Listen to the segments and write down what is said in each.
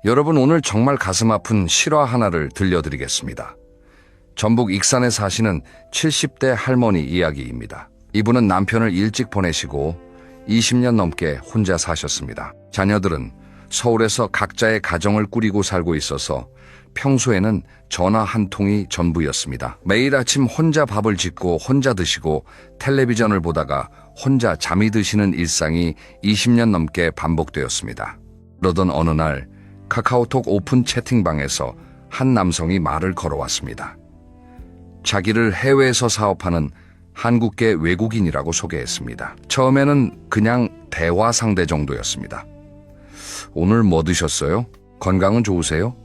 여러분, 오늘 정말 가슴 아픈 실화 하나를 들려드리겠습니다. 전북 익산에 사시는 70대 할머니 이야기입니다. 이분은 남편을 일찍 보내시고 20년 넘게 혼자 사셨습니다. 자녀들은 서울에서 각자의 가정을 꾸리고 살고 있어서 평소에는 전화 한 통이 전부였습니다. 매일 아침 혼자 밥을 짓고 혼자 드시고 텔레비전을 보다가 혼자 잠이 드시는 일상이 20년 넘게 반복되었습니다. 그러던 어느 날 카카오톡 오픈 채팅방에서 한 남성이 말을 걸어왔습니다. 자기를 해외에서 사업하는 한국계 외국인이라고 소개했습니다. 처음에는 그냥 대화 상대 정도였습니다. 오늘 뭐 드셨어요? 건강은 좋으세요?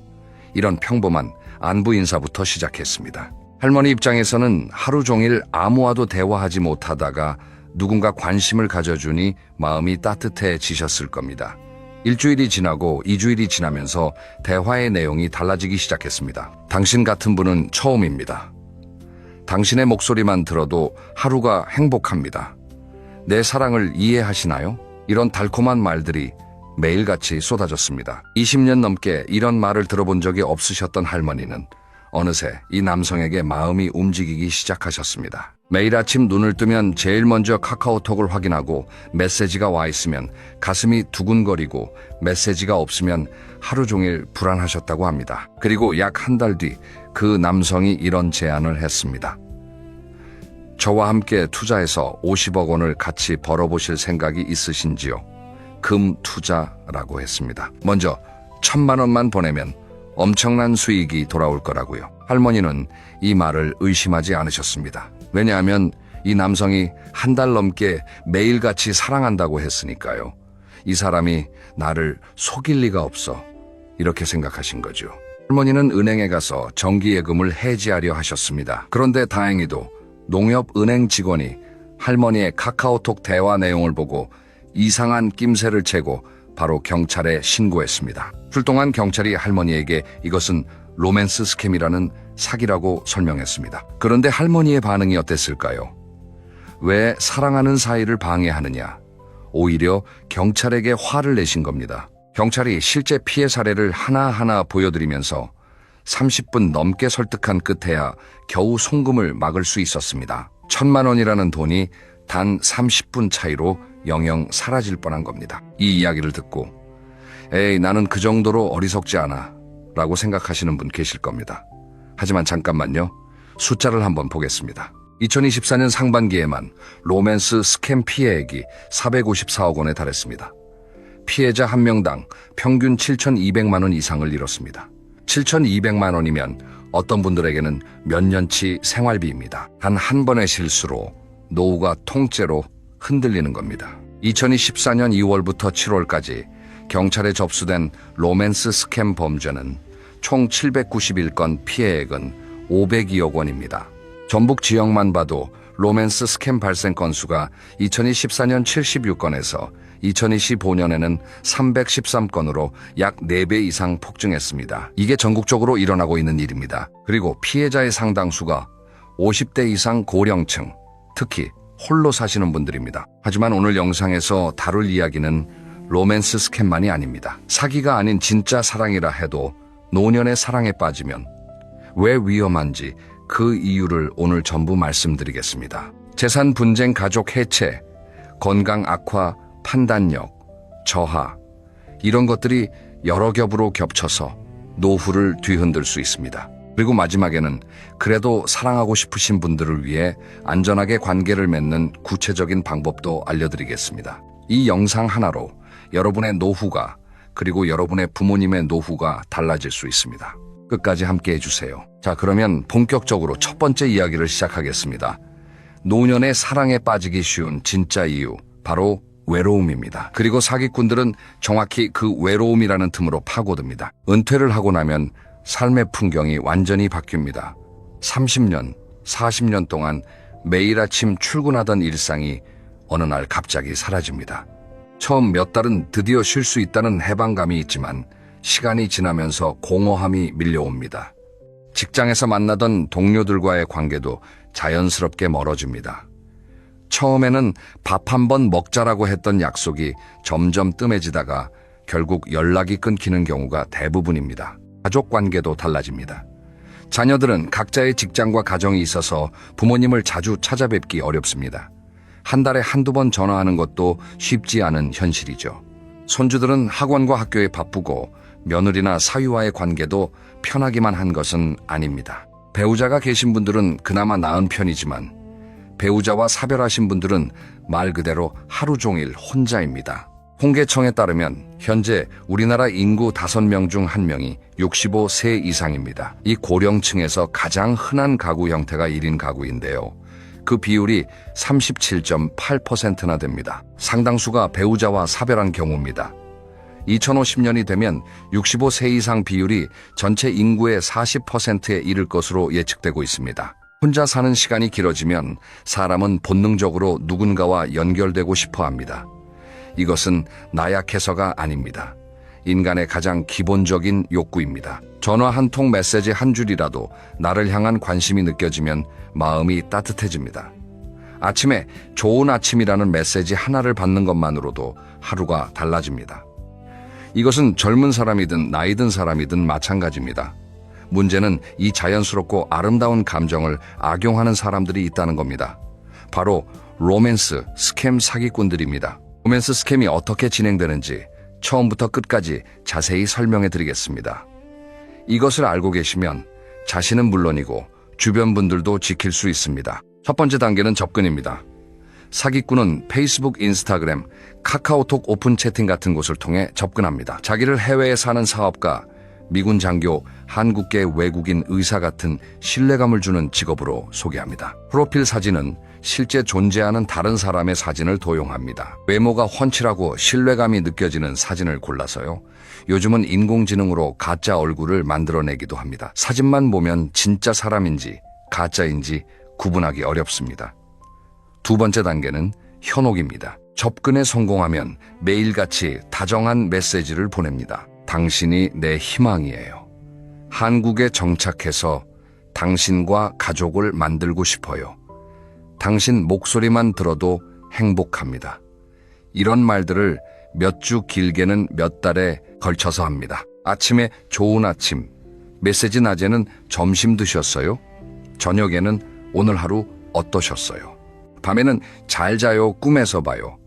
이런 평범한 안부 인사부터 시작했습니다. 할머니 입장에서는 하루 종일 아무와도 대화하지 못하다가 누군가 관심을 가져주니 마음이 따뜻해지셨을 겁니다. 일주일이 지나고 2주일이 지나면서 대화의 내용이 달라지기 시작했습니다. 당신 같은 분은 처음입니다. 당신의 목소리만 들어도 하루가 행복합니다. 내 사랑을 이해하시나요? 이런 달콤한 말들이 매일같이 쏟아졌습니다. 20년 넘게 이런 말을 들어본 적이 없으셨던 할머니는 어느새 이 남성에게 마음이 움직이기 시작하셨습니다. 매일 아침 눈을 뜨면 제일 먼저 카카오톡을 확인하고 메시지가 와 있으면 가슴이 두근거리고 메시지가 없으면 하루 종일 불안하셨다고 합니다. 그리고 약 한 달 뒤 그 남성이 이런 제안을 했습니다. 저와 함께 투자해서 50억 원을 같이 벌어보실 생각이 있으신지요? 금 투자라고 했습니다. 먼저 1,000만 원만 보내면 엄청난 수익이 돌아올 거라고요. 할머니는 이 말을 의심하지 않으셨습니다. 왜냐하면 이 남성이 한 달 넘게 매일같이 사랑한다고 했으니까요. 이 사람이 나를 속일 리가 없어, 이렇게 생각하신 거죠. 할머니는 은행에 가서 정기예금을 해지하려 하셨습니다. 그런데 다행히도 농협은행 직원이 할머니의 카카오톡 대화 내용을 보고 이상한 낌새를 채고 바로 경찰에 신고했습니다. 출동한 경찰이 할머니에게 이것은 로맨스 스캠이라는 사기라고 설명했습니다. 그런데 할머니의 반응이 어땠을까요? 왜 사랑하는 사이를 방해하느냐? 오히려 경찰에게 화를 내신 겁니다. 경찰이 실제 피해 사례를 하나하나 보여드리면서 30분 넘게 설득한 끝에야 겨우 송금을 막을 수 있었습니다. 1,000만 원이라는 돈이 단 30분 차이로 영영 사라질 뻔한 겁니다. 이 이야기를 듣고 에이, 나는 그 정도로 어리석지 않아 라고 생각하시는 분 계실 겁니다. 하지만 잠깐만요. 숫자를 한번 보겠습니다. 2024년 상반기에만 로맨스 스캠 피해액이 454억 원에 달했습니다. 피해자 한 명당 평균 7,200만 원 이상을 잃었습니다. 7,200만 원이면 어떤 분들에게는 몇 년치 생활비입니다. 단 한 번의 실수로 노후가 통째로 흔들리는 겁니다. 2024년 2월부터 7월까지 경찰에 접수된 로맨스 스캠 범죄는 총 791건, 피해액은 502억 원입니다. 전북 지역만 봐도 로맨스 스캠 발생 건수가 2024년 76건에서 2025년에는 313건으로 약 4배 이상 폭증했습니다. 이게 전국적으로 일어나고 있는 일입니다. 그리고 피해자의 상당수가 50대 이상 고령층, 특히 홀로 사시는 분들입니다. 하지만 오늘 영상에서 다룰 이야기는 로맨스 스캠만이 아닙니다. 사기가 아닌 진짜 사랑이라 해도 노년의 사랑에 빠지면 왜 위험한지 그 이유를 오늘 전부 말씀드리겠습니다. 재산 분쟁, 가족 해체, 건강 악화, 판단력, 저하, 이런 것들이 여러 겹으로 겹쳐서 노후를 뒤흔들 수 있습니다. 그리고 마지막에는 그래도 사랑하고 싶으신 분들을 위해 안전하게 관계를 맺는 구체적인 방법도 알려드리겠습니다. 이 영상 하나로 여러분의 노후가, 그리고 여러분의 부모님의 노후가 달라질 수 있습니다. 끝까지 함께 해주세요. 자, 그러면 본격적으로 첫 번째 이야기를 시작하겠습니다. 노년의 사랑에 빠지기 쉬운 진짜 이유, 바로 외로움입니다. 그리고 사기꾼들은 정확히 그 외로움이라는 틈으로 파고듭니다. 은퇴를 하고 나면 삶의 풍경이 완전히 바뀝니다. 30년, 40년 동안 매일 아침 출근하던 일상이 어느 날 갑자기 사라집니다. 처음 몇 달은 드디어 쉴 수 있다는 해방감이 있지만 시간이 지나면서 공허함이 밀려옵니다. 직장에서 만나던 동료들과의 관계도 자연스럽게 멀어집니다. 처음에는 밥 한 번 먹자라고 했던 약속이 점점 뜸해지다가 결국 연락이 끊기는 경우가 대부분입니다. 가족 관계도 달라집니다. 자녀들은 각자의 직장과 가정이 있어서 부모님을 자주 찾아뵙기 어렵습니다. 한 달에 한두 번 전화하는 것도 쉽지 않은 현실이죠. 손주들은 학원과 학교에 바쁘고 며느리나 사위와의 관계도 편하기만 한 것은 아닙니다. 배우자가 계신 분들은 그나마 나은 편이지만 배우자와 사별하신 분들은 말 그대로 하루 종일 혼자입니다. 통계청에 따르면 현재 우리나라 인구 5명 중 1명이 65세 이상입니다. 이 고령층에서 가장 흔한 가구 형태가 1인 가구인데요. 그 비율이 37.8%나 됩니다. 상당수가 배우자와 사별한 경우입니다. 2050년이 되면 65세 이상 비율이 전체 인구의 40%에 이를 것으로 예측되고 있습니다. 혼자 사는 시간이 길어지면 사람은 본능적으로 누군가와 연결되고 싶어 합니다. 이것은 나약해서가 아닙니다. 인간의 가장 기본적인 욕구입니다. 전화 한 통, 메시지 한 줄이라도 나를 향한 관심이 느껴지면 마음이 따뜻해집니다. 아침에 좋은 아침이라는 메시지 하나를 받는 것만으로도 하루가 달라집니다. 이것은 젊은 사람이든 나이 든 사람이든 마찬가지입니다. 문제는 이 자연스럽고 아름다운 감정을 악용하는 사람들이 있다는 겁니다. 바로 로맨스 스캠 사기꾼들입니다. 로맨스 스캠이 어떻게 진행되는지 처음부터 끝까지 자세히 설명해 드리겠습니다. 이것을 알고 계시면 자신은 물론이고 주변 분들도 지킬 수 있습니다. 첫 번째 단계는 접근입니다. 사기꾼은 페이스북, 인스타그램, 카카오톡 오픈 채팅 같은 곳을 통해 접근합니다. 자기를 해외에 사는 사업가, 미군 장교, 한국계 외국인 의사 같은 신뢰감을 주는 직업으로 소개합니다. 프로필 사진은 실제 존재하는 다른 사람의 사진을 도용합니다. 외모가 훤칠하고 신뢰감이 느껴지는 사진을 골라서요. 요즘은 인공지능으로 가짜 얼굴을 만들어내기도 합니다. 사진만 보면 진짜 사람인지 가짜인지 구분하기 어렵습니다. 두 번째 단계는 현혹입니다. 접근에 성공하면 매일같이 다정한 메시지를 보냅니다. 당신이 내 희망이에요. 한국에 정착해서 당신과 가족을 만들고 싶어요. 당신 목소리만 들어도 행복합니다. 이런 말들을 몇 주 길게는 몇 달에 걸쳐서 합니다. 아침에 좋은 아침, 메시지 낮에는 점심 드셨어요? 저녁에는 오늘 하루 어떠셨어요? 밤에는 잘 자요, 꿈에서 봐요.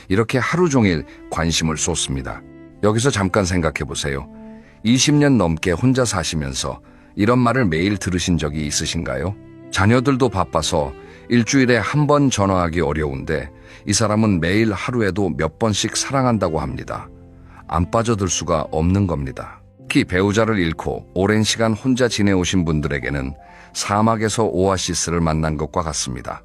이렇게 하루 종일 관심을 쏟습니다. 여기서 잠깐 생각해 보세요. 20년 넘게 혼자 사시면서 이런 말을 매일 들으신 적이 있으신가요? 자녀들도 바빠서 일주일에 한 번 전화하기 어려운데 이 사람은 매일 하루에도 몇 번씩 사랑한다고 합니다. 안 빠져들 수가 없는 겁니다. 특히 배우자를 잃고 오랜 시간 혼자 지내오신 분들에게는 사막에서 오아시스를 만난 것과 같습니다.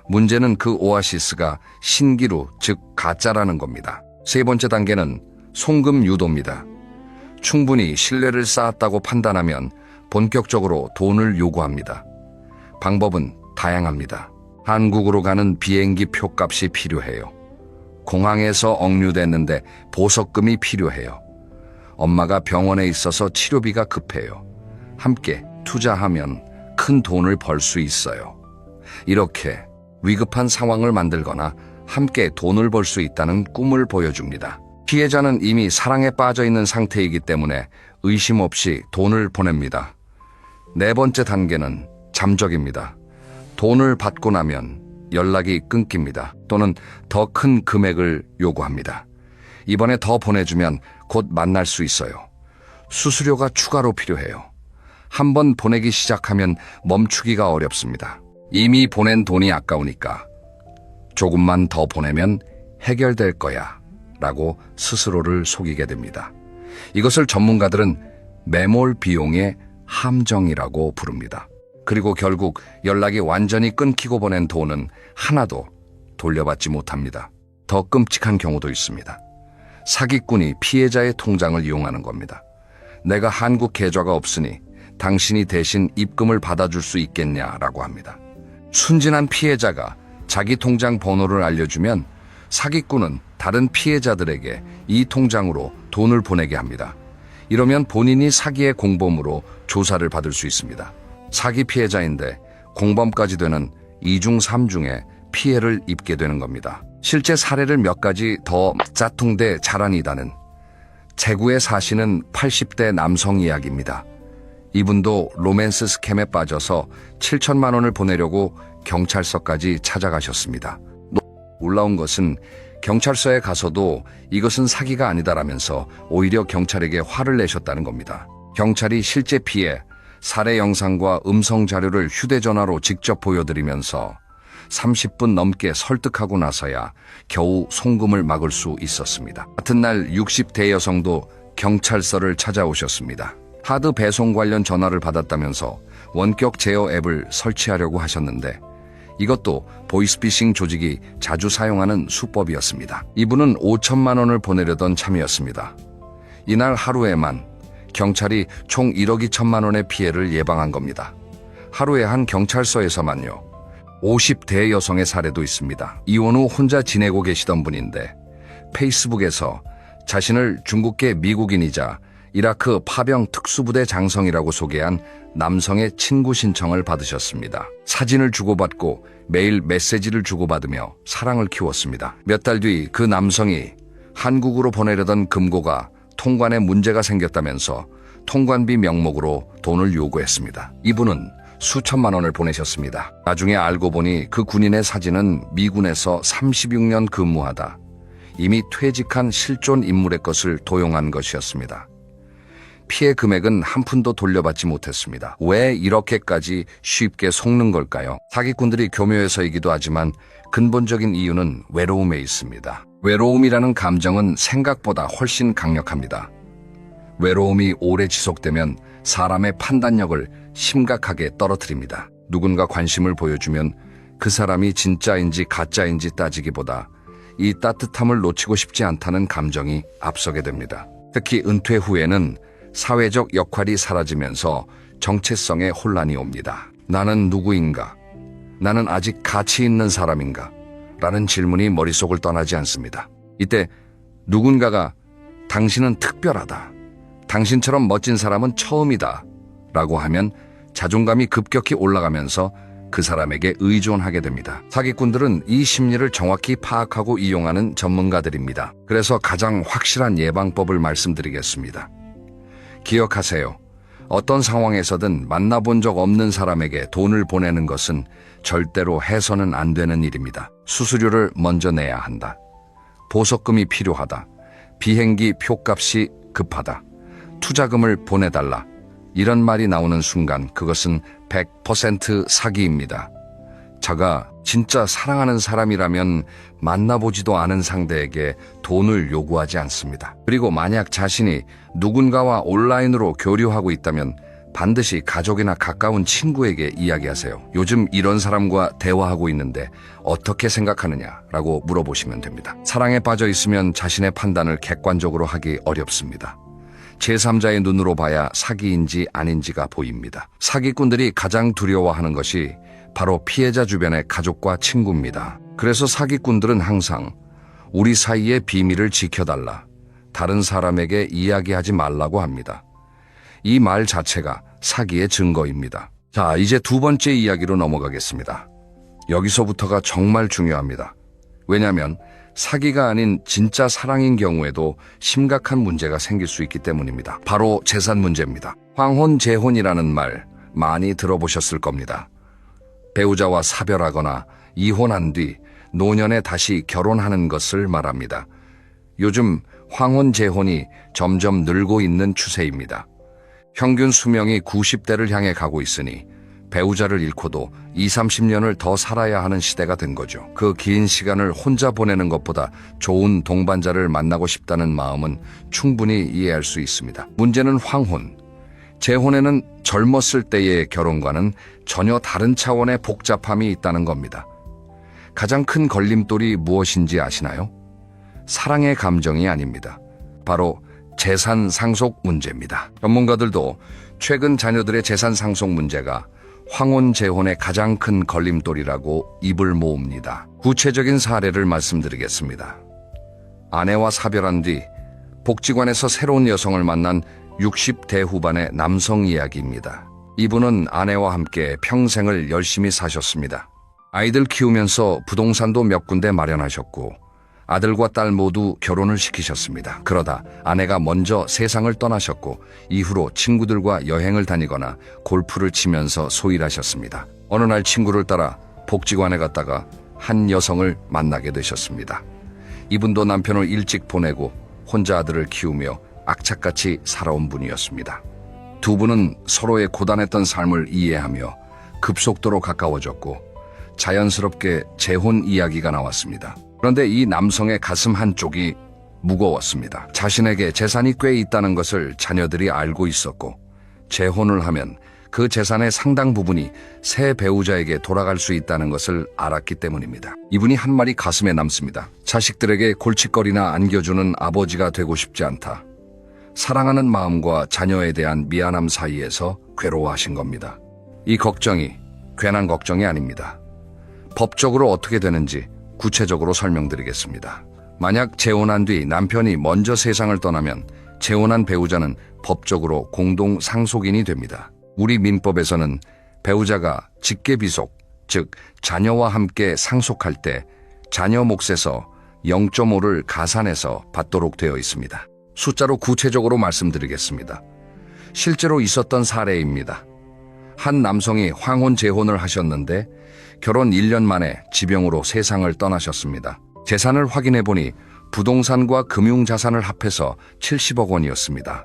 문제는 그 오아시스가 신기루, 즉 가짜라는 겁니다. 세 번째 단계는 송금 유도입니다. 충분히 신뢰를 쌓았다고 판단하면 본격적으로 돈을 요구합니다. 방법은 다양합니다. 한국으로 가는 비행기 표값이 필요해요. 공항에서 억류됐는데 보석금이 필요해요. 엄마가 병원에 있어서 치료비가 급해요. 함께 투자하면 큰 돈을 벌 수 있어요. 이렇게 위급한 상황을 만들거나 함께 돈을 벌 수 있다는 꿈을 보여줍니다. 피해자는 이미 사랑에 빠져 있는 상태이기 때문에 의심 없이 돈을 보냅니다. 네 번째 단계는 잠적입니다. 돈을 받고 나면 연락이 끊깁니다. 또는 더 큰 금액을 요구합니다. 이번에 더 보내주면 곧 만날 수 있어요. 수수료가 추가로 필요해요. 한번 보내기 시작하면 멈추기가 어렵습니다. 이미 보낸 돈이 아까우니까 조금만 더 보내면 해결될 거야 라고 스스로를 속이게 됩니다. 이것을 전문가들은 매몰 비용의 함정이라고 부릅니다. 그리고 결국 연락이 완전히 끊기고 보낸 돈은 하나도 돌려받지 못합니다. 더 끔찍한 경우도 있습니다. 사기꾼이 피해자의 통장을 이용하는 겁니다. 내가 한국 계좌가 없으니 당신이 대신 입금을 받아줄 수 있겠냐라고 합니다. 순진한 피해자가 자기 통장 번호를 알려주면 사기꾼은 다른 피해자들에게 이 통장으로 돈을 보내게 합니다. 이러면 본인이 사기의 공범으로 조사를 받을 수 있습니다. 사기 피해자인데 공범까지 되는 2중 3중의 피해를 입게 되는 겁니다. 실제 사례를 몇 가지 더 짜통대 자란이다는 제구에 사시는 80대 남성 이야기입니다. 이분도 로맨스 스캠에 빠져서 7천만 원을 보내려고 경찰서까지 찾아가셨습니다. 놀라운 것은 경찰서에 가서도 이것은 사기가 아니다라면서 오히려 경찰에게 화를 내셨다는 겁니다. 경찰이 실제 피해, 살해 영상과 음성 자료를 휴대전화로 직접 보여드리면서 30분 넘게 설득하고 나서야 겨우 송금을 막을 수 있었습니다. 같은 날 60대 여성도 경찰서를 찾아오셨습니다. 카드 배송 관련 전화를 받았다면서 원격 제어 앱을 설치하려고 하셨는데 이것도 보이스피싱 조직이 자주 사용하는 수법이었습니다. 이분은 5천만 원을 보내려던 참이었습니다. 이날 하루에만 경찰이 총 1억 2천만 원의 피해를 예방한 겁니다. 하루에 한 경찰서에서만요. 50대 여성의 사례도 있습니다. 이혼 후 혼자 지내고 계시던 분인데 페이스북에서 자신을 중국계 미국인이자 이라크 파병 특수부대 장성이라고 소개한 남성의 친구 신청을 받으셨습니다. 사진을 주고받고 매일 메시지를 주고받으며 사랑을 키웠습니다. 몇 달 뒤 그 남성이 한국으로 보내려던 금고가 통관에 문제가 생겼다면서 통관비 명목으로 돈을 요구했습니다. 이분은 수천만 원을 보내셨습니다. 나중에 알고 보니 그 군인의 사진은 미군에서 36년 근무하다 이미 퇴직한 실존 인물의 것을 도용한 것이었습니다. 피해 금액은 한 푼도 돌려받지 못했습니다. 왜 이렇게까지 쉽게 속는 걸까요? 사기꾼들이 교묘해서이기도 하지만 근본적인 이유는 외로움에 있습니다. 외로움이라는 감정은 생각보다 훨씬 강력합니다. 외로움이 오래 지속되면 사람의 판단력을 심각하게 떨어뜨립니다. 누군가 관심을 보여주면 그 사람이 진짜인지 가짜인지 따지기보다 이 따뜻함을 놓치고 싶지 않다는 감정이 앞서게 됩니다. 특히 은퇴 후에는 사회적 역할이 사라지면서 정체성에 혼란이 옵니다. 나는 누구인가? 나는 아직 가치 있는 사람인가? 라는 질문이 머릿속을 떠나지 않습니다. 이때 누군가가 당신은 특별하다. 당신처럼 멋진 사람은 처음이다. 라고 하면 자존감이 급격히 올라가면서 그 사람에게 의존하게 됩니다. 사기꾼들은 이 심리를 정확히 파악하고 이용하는 전문가들입니다. 그래서 가장 확실한 예방법을 말씀드리겠습니다. 기억하세요. 어떤 상황에서든 만나본 적 없는 사람에게 돈을 보내는 것은 절대로 해서는 안 되는 일입니다. 수수료를 먼저 내야 한다. 보석금이 필요하다. 비행기 표값이 급하다. 투자금을 보내달라. 이런 말이 나오는 순간 그것은 100% 사기입니다. 자가 진짜 사랑하는 사람이라면 만나보지도 않은 상대에게 돈을 요구하지 않습니다. 그리고 만약 자신이 누군가와 온라인으로 교류하고 있다면 반드시 가족이나 가까운 친구에게 이야기하세요. 요즘 이런 사람과 대화하고 있는데 어떻게 생각하느냐라고 물어보시면 됩니다. 사랑에 빠져 있으면 자신의 판단을 객관적으로 하기 어렵습니다. 제3자의 눈으로 봐야 사기인지 아닌지가 보입니다. 사기꾼들이 가장 두려워하는 것이 바로 피해자 주변의 가족과 친구입니다. 그래서 사기꾼들은 항상 우리 사이의 비밀을 지켜달라, 다른 사람에게 이야기하지 말라고 합니다. 이 말 자체가 사기의 증거입니다. 자, 이제 두 번째 이야기로 넘어가겠습니다. 여기서부터가 정말 중요합니다. 왜냐하면 사기가 아닌 진짜 사랑인 경우에도 심각한 문제가 생길 수 있기 때문입니다. 바로 재산 문제입니다. 황혼, 재혼이라는 말 많이 들어보셨을 겁니다. 배우자와 사별하거나 이혼한 뒤 노년에 다시 결혼하는 것을 말합니다. 요즘 황혼, 재혼이 점점 늘고 있는 추세입니다. 평균 수명이 90대를 향해 가고 있으니 배우자를 잃고도 20-30년을 더 살아야 하는 시대가 된 거죠. 그 긴 시간을 혼자 보내는 것보다 좋은 동반자를 만나고 싶다는 마음은 충분히 이해할 수 있습니다. 문제는 황혼, 재혼에는 젊었을 때의 결혼과는 전혀 다른 차원의 복잡함이 있다는 겁니다. 가장 큰 걸림돌이 무엇인지 아시나요? 사랑의 감정이 아닙니다. 바로 재산 상속 문제입니다. 전문가들도 최근 자녀들의 재산 상속 문제가 황혼, 재혼의 가장 큰 걸림돌이라고 입을 모읍니다. 구체적인 사례를 말씀드리겠습니다. 아내와 사별한 뒤 복지관에서 새로운 여성을 만난 60대 후반의 남성 이야기입니다. 이분은 아내와 함께 평생을 열심히 사셨습니다. 아이들 키우면서 부동산도 몇 군데 마련하셨고 아들과 딸 모두 결혼을 시키셨습니다. 그러다 아내가 먼저 세상을 떠나셨고 이후로 친구들과 여행을 다니거나 골프를 치면서 소일하셨습니다. 어느 날 친구를 따라 복지관에 갔다가 한 여성을 만나게 되셨습니다. 이분도 남편을 일찍 보내고 혼자 아들을 키우며 악착같이 살아온 분이었습니다. 두 분은 서로의 고단했던 삶을 이해하며 급속도로 가까워졌고 자연스럽게 재혼 이야기가 나왔습니다. 그런데 이 남성의 가슴 한쪽이 무거웠습니다. 자신에게 재산이 꽤 있다는 것을 자녀들이 알고 있었고 재혼을 하면 그 재산의 상당 부분이 새 배우자에게 돌아갈 수 있다는 것을 알았기 때문입니다. 이분이 한 말이 가슴에 남습니다. 자식들에게 골칫거리나 안겨주는 아버지가 되고 싶지 않다. 사랑하는 마음과 자녀에 대한 미안함 사이에서 괴로워하신 겁니다. 이 걱정이 괜한 걱정이 아닙니다. 법적으로 어떻게 되는지 구체적으로 설명드리겠습니다. 만약 재혼한 뒤 남편이 먼저 세상을 떠나면 재혼한 배우자는 법적으로 공동 상속인이 됩니다. 우리 민법에서는 배우자가 직계비속, 즉 자녀와 함께 상속할 때 자녀 몫에서 0.5를 가산해서 받도록 되어 있습니다. 숫자로 구체적으로 말씀드리겠습니다. 실제로 있었던 사례입니다. 한 남성이 황혼 재혼을 하셨는데 결혼 1년 만에 지병으로 세상을 떠나셨습니다. 재산을 확인해 보니 부동산과 금융자산을 합해서 70억 원이었습니다.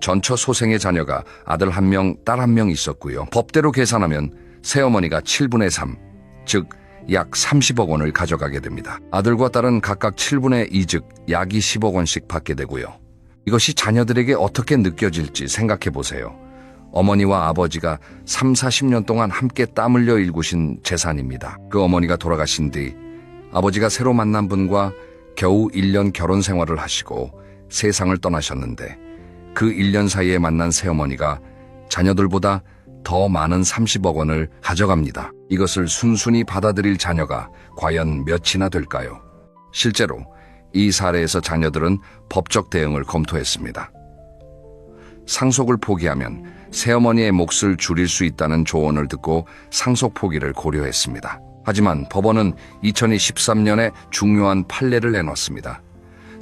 전처 소생의 자녀가 아들 1명, 딸 1명 있었고요. 법대로 계산하면 새어머니가 7분의 3, 즉 약 30억 원을 가져가게 됩니다. 아들과 딸은 각각 7분의 2, 즉 약 20억 원씩 받게 되고요. 이것이 자녀들에게 어떻게 느껴질지 생각해 보세요. 어머니와 아버지가 3, 40년 동안 함께 땀 흘려 일구신 재산입니다. 그 어머니가 돌아가신 뒤 아버지가 새로 만난 분과 겨우 1년 결혼 생활을 하시고 세상을 떠나셨는데 그 1년 사이에 만난 새어머니가 자녀들보다 더 많은 30억 원을 가져갑니다. 이것을 순순히 받아들일 자녀가 과연 몇이나 될까요? 실제로 이 사례에서 자녀들은 법적 대응을 검토했습니다. 상속을 포기하면 새어머니의 몫을 줄일 수 있다는 조언을 듣고 상속 포기를 고려했습니다. 하지만 법원은 2013년에 중요한 판례를 내놓았습니다.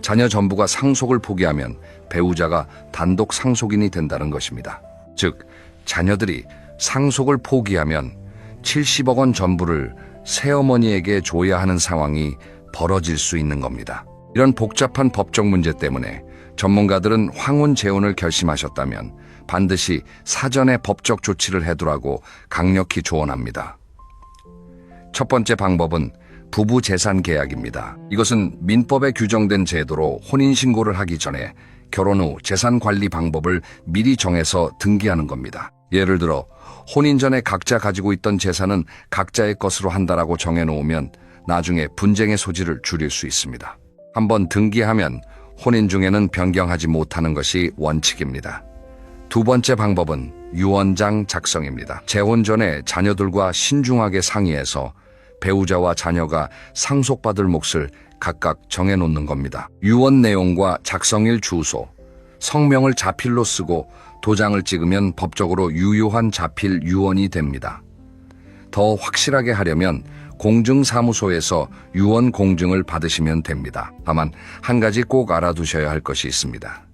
자녀 전부가 상속을 포기하면 배우자가 단독 상속인이 된다는 것입니다. 즉, 자녀들이 상속을 포기하면 70억 원 전부를 새어머니에게 줘야 하는 상황이 벌어질 수 있는 겁니다. 이런 복잡한 법적 문제 때문에 전문가들은 황혼 재혼을 결심하셨다면 반드시 사전에 법적 조치를 해두라고 강력히 조언합니다. 첫 번째 방법은 부부 재산 계약입니다. 이것은 민법에 규정된 제도로 혼인신고를 하기 전에 결혼 후 재산 관리 방법을 미리 정해서 등기하는 겁니다. 예를 들어 혼인 전에 각자 가지고 있던 재산은 각자의 것으로 한다라고 정해놓으면 나중에 분쟁의 소지를 줄일 수 있습니다. 한번 등기하면 혼인 중에는 변경하지 못하는 것이 원칙입니다. 두 번째 방법은 유언장 작성입니다. 재혼 전에 자녀들과 신중하게 상의해서 배우자와 자녀가 상속받을 몫을 각각 정해놓는 겁니다. 유언 내용과 작성일 주소, 성명을 자필로 쓰고 도장을 찍으면 법적으로 유효한 자필 유언이 됩니다. 더 확실하게 하려면 공증사무소에서 유언 공증을 받으시면 됩니다. 다만 한 가지 꼭 알아두셔야 할 것이 있습니다.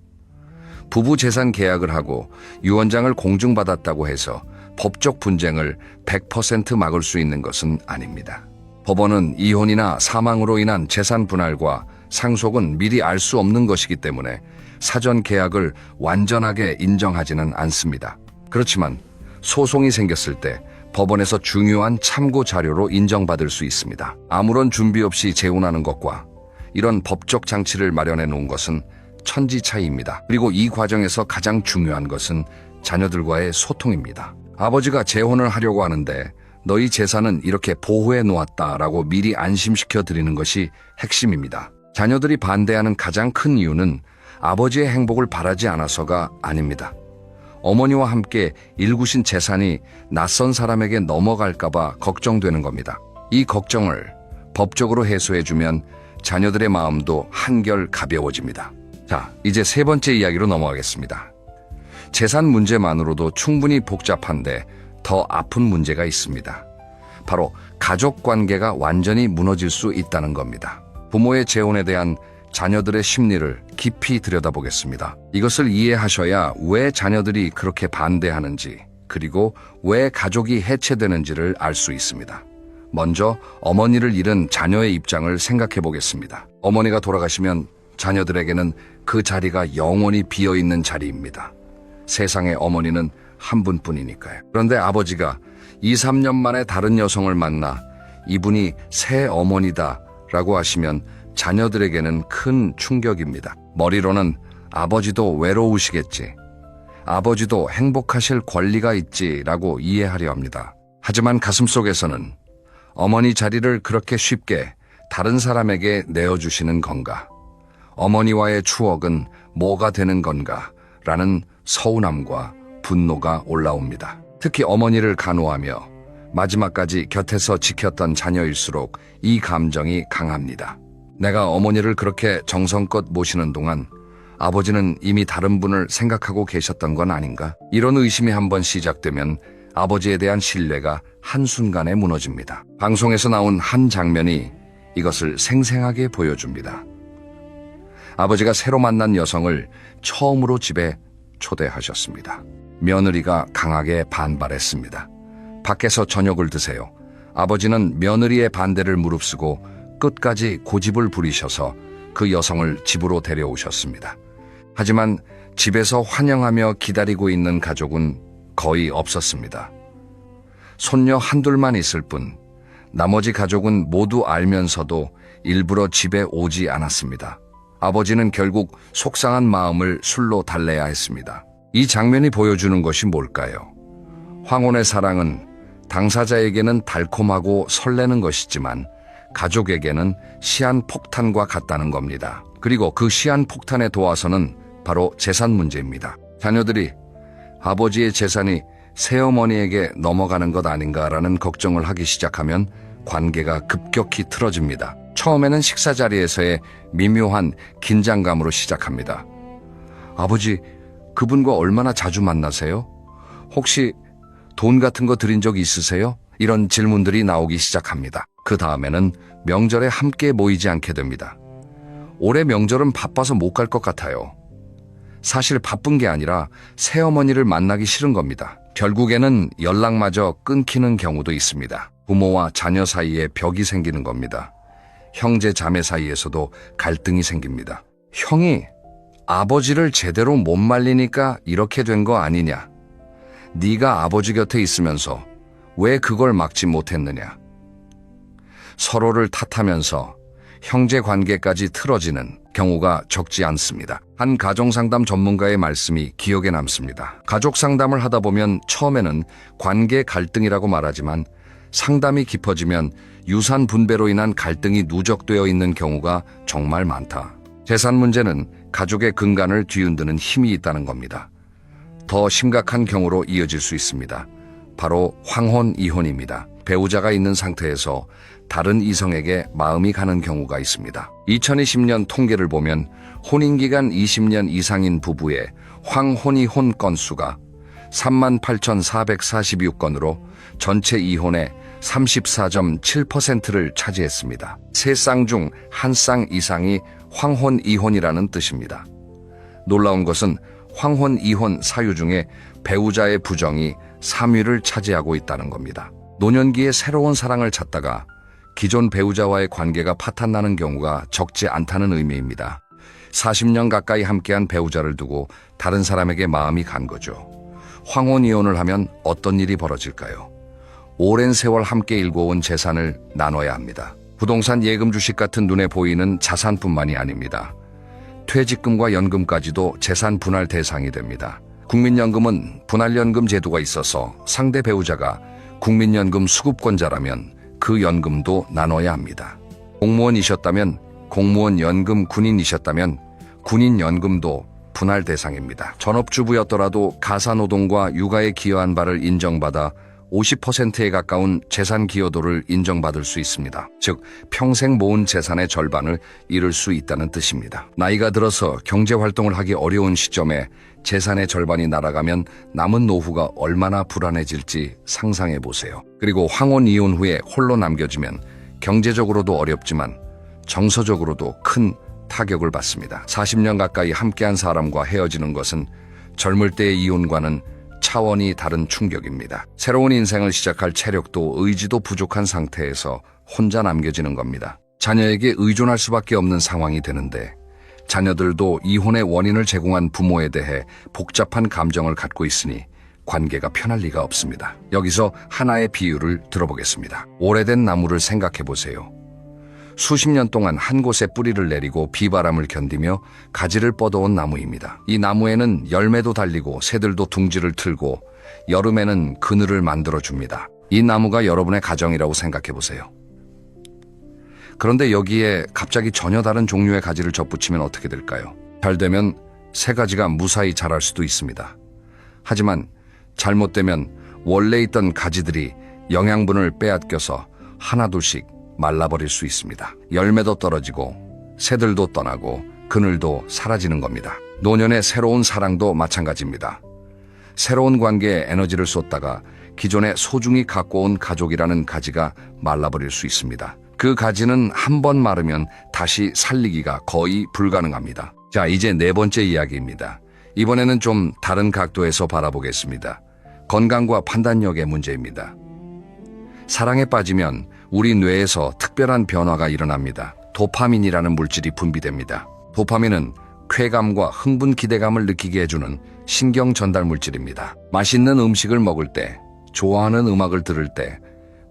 부부 재산 계약을 하고 유언장을 공증받았다고 해서 법적 분쟁을 100% 막을 수 있는 것은 아닙니다. 법원은 이혼이나 사망으로 인한 재산 분할과 상속은 미리 알 수 없는 것이기 때문에 사전 계약을 완전하게 인정하지는 않습니다. 그렇지만 소송이 생겼을 때 법원에서 중요한 참고 자료로 인정받을 수 있습니다. 아무런 준비 없이 재혼하는 것과 이런 법적 장치를 마련해 놓은 것은 천지 차이입니다. 그리고 이 과정에서 가장 중요한 것은 자녀들과의 소통입니다. 아버지가 재혼을 하려고 하는데 너희 재산은 이렇게 보호해 놓았다라고 미리 안심시켜 드리는 것이 핵심입니다. 자녀들이 반대하는 가장 큰 이유는 아버지의 행복을 바라지 않아서가 아닙니다. 어머니와 함께 일구신 재산이 낯선 사람에게 넘어갈까봐 걱정되는 겁니다. 이 걱정을 법적으로 해소해주면 자녀들의 마음도 한결 가벼워집니다. 자, 이제 세 번째 이야기로 넘어가겠습니다. 재산 문제만으로도 충분히 복잡한데 더 아픈 문제가 있습니다. 바로 가족 관계가 완전히 무너질 수 있다는 겁니다. 부모의 재혼에 대한 자녀들의 심리를 깊이 들여다보겠습니다. 이것을 이해하셔야 왜 자녀들이 그렇게 반대하는지, 그리고 왜 가족이 해체되는지를 알 수 있습니다. 먼저 어머니를 잃은 자녀의 입장을 생각해 보겠습니다. 어머니가 돌아가시면 자녀들에게는 그 자리가 영원히 비어있는 자리입니다. 세상에 어머니는 한 분뿐이니까요. 그런데 아버지가 2, 3년 만에 다른 여성을 만나 이분이 새 어머니다 라고 하시면 자녀들에게는 큰 충격입니다. 머리로는 아버지도 외로우시겠지, 아버지도 행복하실 권리가 있지 라고 이해하려 합니다. 하지만 가슴속에서는 어머니 자리를 그렇게 쉽게 다른 사람에게 내어주시는 건가? 어머니와의 추억은 뭐가 되는 건가? 라는 서운함과 분노가 올라옵니다. 특히 어머니를 간호하며 마지막까지 곁에서 지켰던 자녀일수록 이 감정이 강합니다. 내가 어머니를 그렇게 정성껏 모시는 동안 아버지는 이미 다른 분을 생각하고 계셨던 건 아닌가? 이런 의심이 한번 시작되면 아버지에 대한 신뢰가 한순간에 무너집니다. 방송에서 나온 한 장면이 이것을 생생하게 보여줍니다. 아버지가 새로 만난 여성을 처음으로 집에 초대하셨습니다. 며느리가 강하게 반발했습니다. 밖에서 저녁을 드세요. 아버지는 며느리의 반대를 무릅쓰고 끝까지 고집을 부리셔서 그 여성을 집으로 데려오셨습니다. 하지만 집에서 환영하며 기다리고 있는 가족은 거의 없었습니다. 손녀 한둘만 있을 뿐 나머지 가족은 모두 알면서도 일부러 집에 오지 않았습니다. 아버지는 결국 속상한 마음을 술로 달래야 했습니다. 이 장면이 보여주는 것이 뭘까요? 황혼의 사랑은 당사자에게는 달콤하고 설레는 것이지만 가족에게는 시한폭탄과 같다는 겁니다. 그리고 그 시한폭탄의 도화선은 바로 재산 문제입니다. 자녀들이 아버지의 재산이 새어머니에게 넘어가는 것 아닌가라는 걱정을 하기 시작하면 관계가 급격히 틀어집니다. 처음에는 식사 자리에서의 미묘한 긴장감으로 시작합니다. 아버지, 그분과 얼마나 자주 만나세요? 혹시 돈 같은 거 드린 적 있으세요? 이런 질문들이 나오기 시작합니다. 그 다음에는 명절에 함께 모이지 않게 됩니다. 올해 명절은 바빠서 못 갈 것 같아요. 사실 바쁜 게 아니라 새어머니를 만나기 싫은 겁니다. 결국에는 연락마저 끊기는 경우도 있습니다. 부모와 자녀 사이에 벽이 생기는 겁니다. 형제 자매 사이에서도 갈등이 생깁니다. 형이 아버지를 제대로 못 말리니까 이렇게 된 거 아니냐? 네가 아버지 곁에 있으면서 왜 그걸 막지 못했느냐? 서로를 탓하면서 형제 관계까지 틀어지는 경우가 적지 않습니다. 한 가정상담 전문가의 말씀이 기억에 남습니다. 가족 상담을 하다 보면 처음에는 관계 갈등이라고 말하지만 상담이 깊어지면 유산 분배로 인한 갈등이 누적되어 있는 경우가 정말 많다. 재산 문제는 가족의 근간을 뒤흔드는 힘이 있다는 겁니다. 더 심각한 경우로 이어질 수 있습니다. 바로 황혼 이혼입니다. 배우자가 있는 상태에서 다른 이성에게 마음이 가는 경우가 있습니다. 2020년 통계를 보면 혼인기간 20년 이상인 부부의 황혼이혼 건수가 38,446건으로 전체 이혼의 34.7%를 차지했습니다. 세 쌍 중 한 쌍 이상이 황혼이혼이라는 뜻입니다. 놀라운 것은 황혼이혼 사유 중에 배우자의 부정이 3위를 차지하고 있다는 겁니다. 노년기에 새로운 사랑을 찾다가 기존 배우자와의 관계가 파탄나는 경우가 적지 않다는 의미입니다. 40년 가까이 함께한 배우자를 두고 다른 사람에게 마음이 간 거죠. 황혼이혼을 하면 어떤 일이 벌어질까요? 오랜 세월 함께 일궈온 재산을 나눠야 합니다. 부동산, 예금, 주식 같은 눈에 보이는 자산뿐만이 아닙니다. 퇴직금과 연금까지도 재산 분할 대상이 됩니다. 국민연금은 분할연금 제도가 있어서 상대 배우자가 국민연금 수급권자라면 그 연금도 나눠야 합니다. 공무원이셨다면 공무원 연금, 군인이셨다면 군인 연금도 분할 대상입니다. 전업주부였더라도 가사노동과 육아에 기여한 바를 인정받아 50%에 가까운 재산 기여도를 인정받을 수 있습니다. 즉, 평생 모은 재산의 절반을 잃을 수 있다는 뜻입니다. 나이가 들어서 경제활동을 하기 어려운 시점에 재산의 절반이 날아가면 남은 노후가 얼마나 불안해질지 상상해 보세요. 그리고 황혼 이혼 후에 홀로 남겨지면 경제적으로도 어렵지만 정서적으로도 큰 타격을 받습니다. 40년 가까이 함께한 사람과 헤어지는 것은 젊을 때의 이혼과는 차원이 다른 충격입니다. 새로운 인생을 시작할 체력도 의지도 부족한 상태에서 혼자 남겨지는 겁니다. 자녀에게 의존할 수밖에 없는 상황이 되는데 자녀들도 이혼의 원인을 제공한 부모에 대해 복잡한 감정을 갖고 있으니 관계가 편할 리가 없습니다. 여기서 하나의 비유를 들어보겠습니다. 오래된 나무를 생각해 보세요. 수십 년 동안 한 곳에 뿌리를 내리고 비바람을 견디며 가지를 뻗어온 나무입니다. 이 나무에는 열매도 달리고 새들도 둥지를 틀고 여름에는 그늘을 만들어줍니다. 이 나무가 여러분의 가정이라고 생각해 보세요. 그런데 여기에 갑자기 전혀 다른 종류의 가지를 접붙이면 어떻게 될까요? 잘 되면 새 가지가 무사히 자랄 수도 있습니다. 하지만 잘못되면 원래 있던 가지들이 영양분을 빼앗겨서 하나둘씩 말라버릴 수 있습니다. 열매도 떨어지고 새들도 떠나고 그늘도 사라지는 겁니다. 노년의 새로운 사랑도 마찬가지입니다. 새로운 관계에 에너지를 쏟다가 기존에 소중히 갖고 온 가족이라는 가지가 말라버릴 수 있습니다. 그 가지는 한 번 마르면 다시 살리기가 거의 불가능합니다. 자, 이제 네 번째 이야기입니다. 이번에는 좀 다른 각도에서 바라보겠습니다. 건강과 판단력의 문제입니다. 사랑에 빠지면 우리 뇌에서 특별한 변화가 일어납니다. 도파민이라는 물질이 분비됩니다. 도파민은 쾌감과 흥분, 기대감을 느끼게 해주는 신경 전달 물질입니다. 맛있는 음식을 먹을 때, 좋아하는 음악을 들을 때,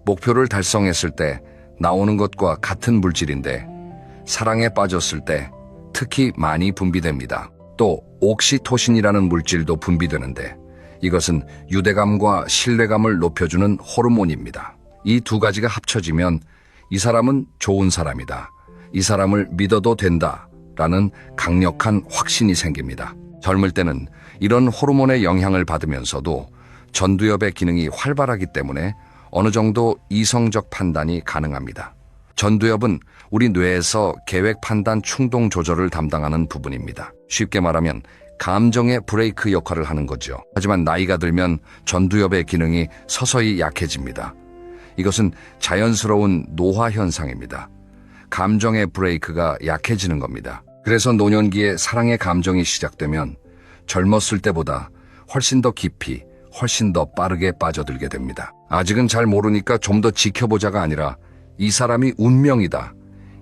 목표를 달성했을 때 나오는 것과 같은 물질인데 사랑에 빠졌을 때 특히 많이 분비됩니다. 또 옥시토신이라는 물질도 분비되는데 이것은 유대감과 신뢰감을 높여주는 호르몬입니다. 이 두 가지가 합쳐지면 이 사람은 좋은 사람이다, 이 사람을 믿어도 된다 라는 강력한 확신이 생깁니다. 젊을 때는 이런 호르몬의 영향을 받으면서도 전두엽의 기능이 활발하기 때문에 어느 정도 이성적 판단이 가능합니다. 전두엽은 우리 뇌에서 계획, 판단, 충동 조절을 담당하는 부분입니다. 쉽게 말하면 감정의 브레이크 역할을 하는 거죠. 하지만 나이가 들면 전두엽의 기능이 서서히 약해집니다. 이것은 자연스러운 노화 현상입니다. 감정의 브레이크가 약해지는 겁니다. 그래서 노년기에 사랑의 감정이 시작되면 젊었을 때보다 훨씬 더 깊이, 훨씬 더 빠르게 빠져들게 됩니다. 아직은 잘 모르니까 좀 더 지켜보자가 아니라 이 사람이 운명이다,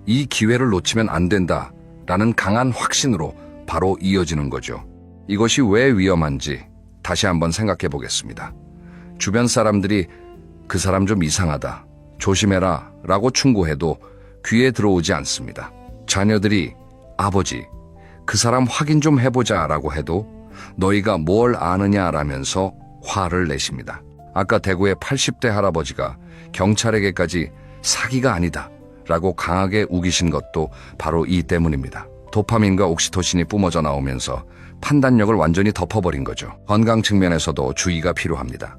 이 기회를 놓치면 안 된다 라는 강한 확신으로 바로 이어지는 거죠. 이것이 왜 위험한지 다시 한번 생각해 보겠습니다. 주변 사람들이 그 사람 좀 이상하다, 조심해라 라고 충고해도 귀에 들어오지 않습니다. 자녀들이 아버지, 그 사람 확인 좀 해보자 라고 해도 너희가 뭘 아느냐 라면서 화를 내십니다. 아까 대구의 80대 할아버지가 경찰에게까지 사기가 아니다 라고 강하게 우기신 것도 바로 이 때문입니다. 도파민과 옥시토신이 뿜어져 나오면서 판단력을 완전히 덮어버린 거죠. 건강 측면에서도 주의가 필요합니다.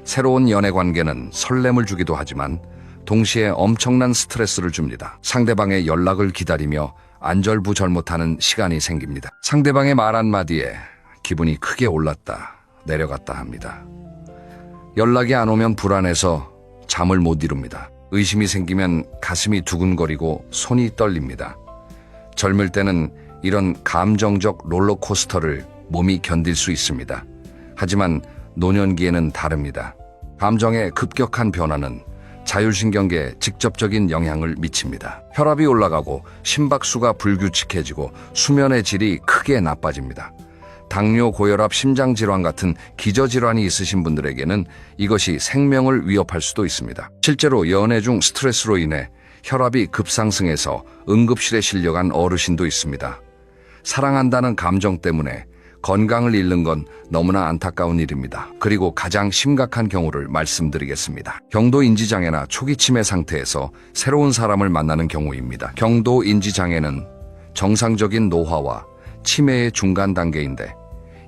새로운 연애 관계는 설렘을 주기도 하지만 동시에 엄청난 스트레스를 줍니다. 상대방의 연락을 기다리며 안절부절 못하는 시간이 생깁니다. 상대방의 말 한마디에 기분이 크게 올랐다 내려갔다 합니다. 연락이 안 오면 불안해서 잠을 못 이룹니다. 의심이 생기면 가슴이 두근거리고 손이 떨립니다. 젊을 때는 이런 감정적 롤러코스터를 몸이 견딜 수 있습니다. 하지만 노년기에는 다릅니다. 감정의 급격한 변화는 자율신경계에 직접적인 영향을 미칩니다. 혈압이 올라가고 심박수가 불규칙해지고 수면의 질이 크게 나빠집니다. 당뇨, 고혈압, 심장질환 같은 기저질환이 있으신 분들에게는 이것이 생명을 위협할 수도 있습니다. 실제로 연애 중 스트레스로 인해 혈압이 급상승해서 응급실에 실려간 어르신도 있습니다. 사랑한다는 감정 때문에 건강을 잃는 건 너무나 안타까운 일입니다. 그리고 가장 심각한 경우를 말씀드리겠습니다. 경도인지장애나 초기 치매 상태에서 새로운 사람을 만나는 경우입니다. 경도인지장애는 정상적인 노화와 치매의 중간 단계인데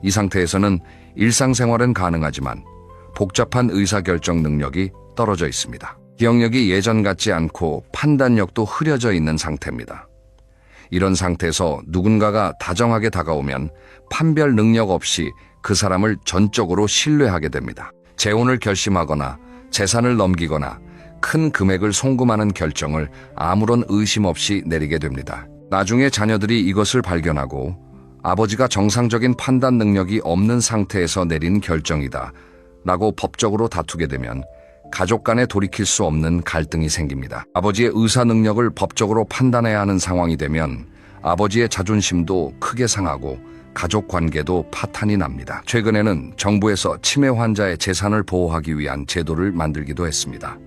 이 상태에서는 일상생활은 가능하지만 복잡한 의사결정 능력이 떨어져 있습니다. 기억력이 예전 같지 않고 판단력도 흐려져 있는 상태입니다. 이런 상태에서 누군가가 다정하게 다가오면 판별 능력 없이 그 사람을 전적으로 신뢰하게 됩니다. 재혼을 결심하거나 재산을 넘기거나 큰 금액을 송금하는 결정을 아무런 의심 없이 내리게 됩니다. 나중에 자녀들이 이것을 발견하고 아버지가 정상적인 판단 능력이 없는 상태에서 내린 결정이다 라고 법적으로 다투게 되면 가족 간에 돌이킬 수 없는 갈등이 생깁니다. 아버지의 의사 능력을 법적으로 판단해야 하는 상황이 되면 아버지의 자존심도 크게 상하고 가족 관계도 파탄이 납니다. 최근에는 정부에서 치매 환자의 재산을 보호하기 위한 제도를 만들기도 했습니다.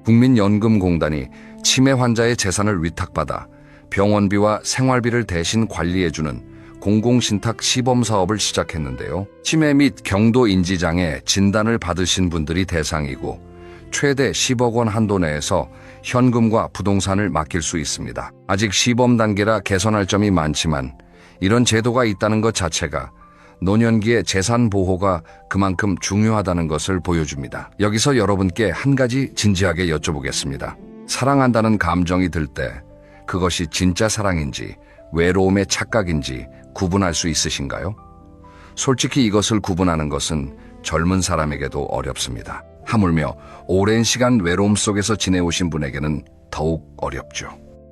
국민연금공단이 치매 환자의 재산을 위탁받아 병원비와 생활비를 대신 관리해주는 공공신탁 시범사업을 시작했는데요. 치매 및 경도인지장애 진단을 받으신 분들이 대상이고 최대 10억 원 한도 내에서 현금과 부동산을 맡길 수 있습니다. 아직 시범 단계라 개선할 점이 많지만 이런 제도가 있다는 것 자체가 노년기의 재산 보호가 그만큼 중요하다는 것을 보여줍니다. 여기서 여러분께 한 가지 진지하게 여쭤보겠습니다. 사랑한다는 감정이 들 때 그것이 진짜 사랑인지 외로움의 착각인지 구분할 수 있으신가요? 솔직히 이것을 구분하는 것은 젊은 사람에게도 어렵습니다. 하물며 오랜 시간 외로움 속에서 지내오신 분에게는 더욱 어렵죠.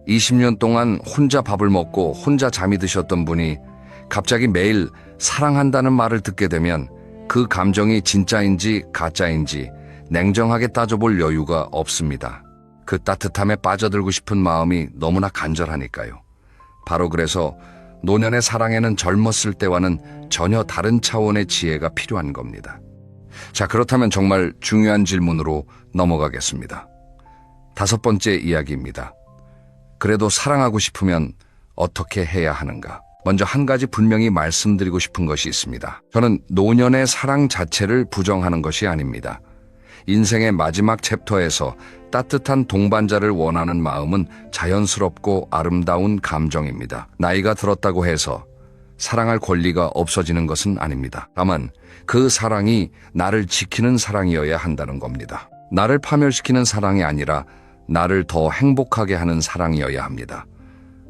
20년 동안 혼자 밥을 먹고 혼자 잠이 드셨던 분이 갑자기 매일 사랑한다는 말을 듣게 되면 그 감정이 진짜인지 가짜인지 냉정하게 따져볼 여유가 없습니다. 그 따뜻함에 빠져들고 싶은 마음이 너무나 간절하니까요. 바로 그래서 노년의 사랑에는 젊었을 때와는 전혀 다른 차원의 지혜가 필요한 겁니다. 자, 그렇다면 정말 중요한 질문으로 넘어가겠습니다. 5번째 이야기입니다. 그래도 사랑하고 싶으면 어떻게 해야 하는가? 먼저 한 가지 분명히 말씀드리고 싶은 것이 있습니다. 저는 노년의 사랑 자체를 부정하는 것이 아닙니다. 인생의 마지막 챕터에서 따뜻한 동반자를 원하는 마음은 자연스럽고 아름다운 감정입니다. 나이가 들었다고 해서 사랑할 권리가 없어지는 것은 아닙니다. 다만 그 사랑이 나를 지키는 사랑이어야 한다는 겁니다. 나를 파멸시키는 사랑이 아니라 나를 더 행복하게 하는 사랑이어야 합니다.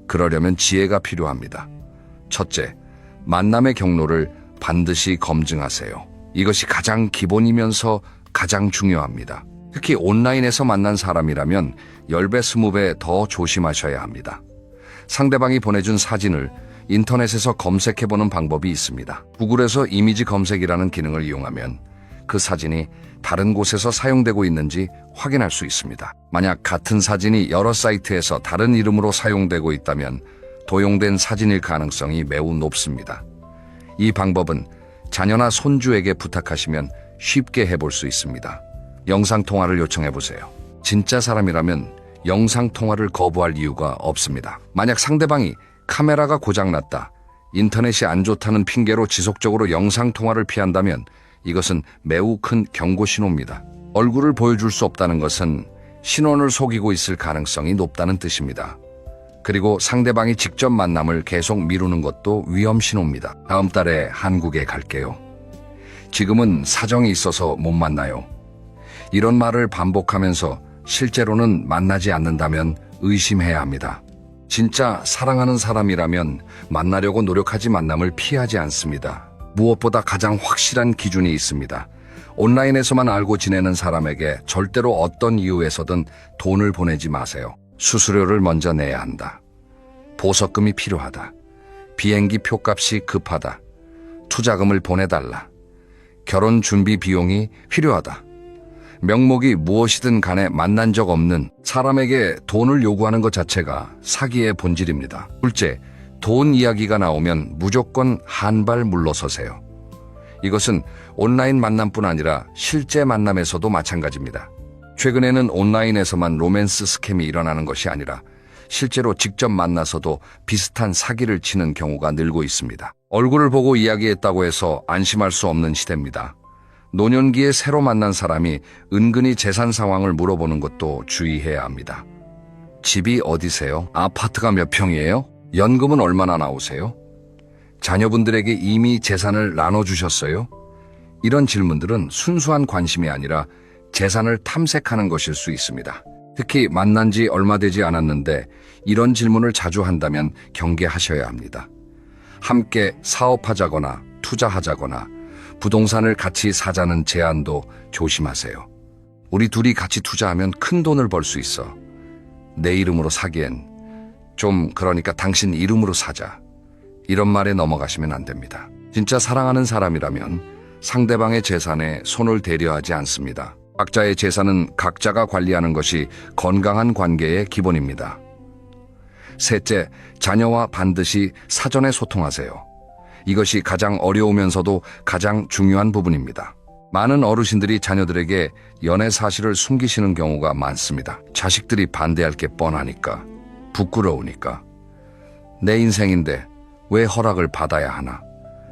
그러려면 지혜가 필요합니다. 첫째, 만남의 경로를 반드시 검증하세요. 이것이 가장 기본이면서 가장 중요합니다. 특히 온라인에서 만난 사람이라면 10배, 20배 더 조심하셔야 합니다. 상대방이 보내준 사진을 인터넷에서 검색해보는 방법이 있습니다. 구글에서 이미지 검색이라는 기능을 이용하면 그 사진이 다른 곳에서 사용되고 있는지 확인할 수 있습니다. 만약 같은 사진이 여러 사이트에서 다른 이름으로 사용되고 있다면 도용된 사진일 가능성이 매우 높습니다. 이 방법은 자녀나 손주에게 부탁하시면 쉽게 해볼 수 있습니다. 영상통화를 요청해보세요. 진짜 사람이라면 영상통화를 거부할 이유가 없습니다. 만약 상대방이 카메라가 고장났다, 인터넷이 안 좋다는 핑계로 지속적으로 영상통화를 피한다면 이것은 매우 큰 경고 신호입니다. 얼굴을 보여줄 수 없다는 것은 신원을 속이고 있을 가능성이 높다는 뜻입니다. 그리고 상대방이 직접 만남을 계속 미루는 것도 위험 신호입니다. 다음 달에 한국에 갈게요. 지금은 사정이 있어서 못 만나요. 이런 말을 반복하면서 실제로는 만나지 않는다면 의심해야 합니다. 진짜 사랑하는 사람이라면 만나려고 노력하지 만남을 피하지 않습니다. 무엇보다 가장 확실한 기준이 있습니다. 온라인에서만 알고 지내는 사람에게 절대로 어떤 이유에서든 돈을 보내지 마세요. 수수료를 먼저 내야 한다. 보석금이 필요하다. 비행기 표값이 급하다. 투자금을 보내달라. 결혼 준비 비용이 필요하다. 명목이 무엇이든 간에 만난 적 없는 사람에게 돈을 요구하는 것 자체가 사기의 본질입니다. 둘째, 돈 이야기가 나오면 무조건 한 발 물러서세요. 이것은 온라인 만남뿐 아니라 실제 만남에서도 마찬가지입니다. 최근에는 온라인에서만 로맨스 스캠이 일어나는 것이 아니라 실제로 직접 만나서도 비슷한 사기를 치는 경우가 늘고 있습니다. 얼굴을 보고 이야기했다고 해서 안심할 수 없는 시대입니다. 노년기에 새로 만난 사람이 은근히 재산 상황을 물어보는 것도 주의해야 합니다. 집이 어디세요? 아파트가 몇 평이에요? 연금은 얼마나 나오세요? 자녀분들에게 이미 재산을 나눠주셨어요? 이런 질문들은 순수한 관심이 아니라 재산을 탐색하는 것일 수 있습니다. 특히 만난 지 얼마 되지 않았는데 이런 질문을 자주 한다면 경계하셔야 합니다. 함께 사업하자거나 투자하자거나 부동산을 같이 사자는 제안도 조심하세요. 우리 둘이 같이 투자하면 큰 돈을 벌 수 있어. 내 이름으로 사기엔 그러니까 당신 이름으로 사자. 이런 말에 넘어가시면 안 됩니다. 진짜 사랑하는 사람이라면 상대방의 재산에 손을 대려 하지 않습니다. 각자의 재산은 각자가 관리하는 것이 건강한 관계의 기본입니다. 셋째, 자녀와 반드시 사전에 소통하세요. 이것이 가장 어려우면서도 가장 중요한 부분입니다. 많은 어르신들이 자녀들에게 연애 사실을 숨기시는 경우가 많습니다. 자식들이 반대할 게 뻔하니까, 부끄러우니까, 내 인생인데 왜 허락을 받아야 하나,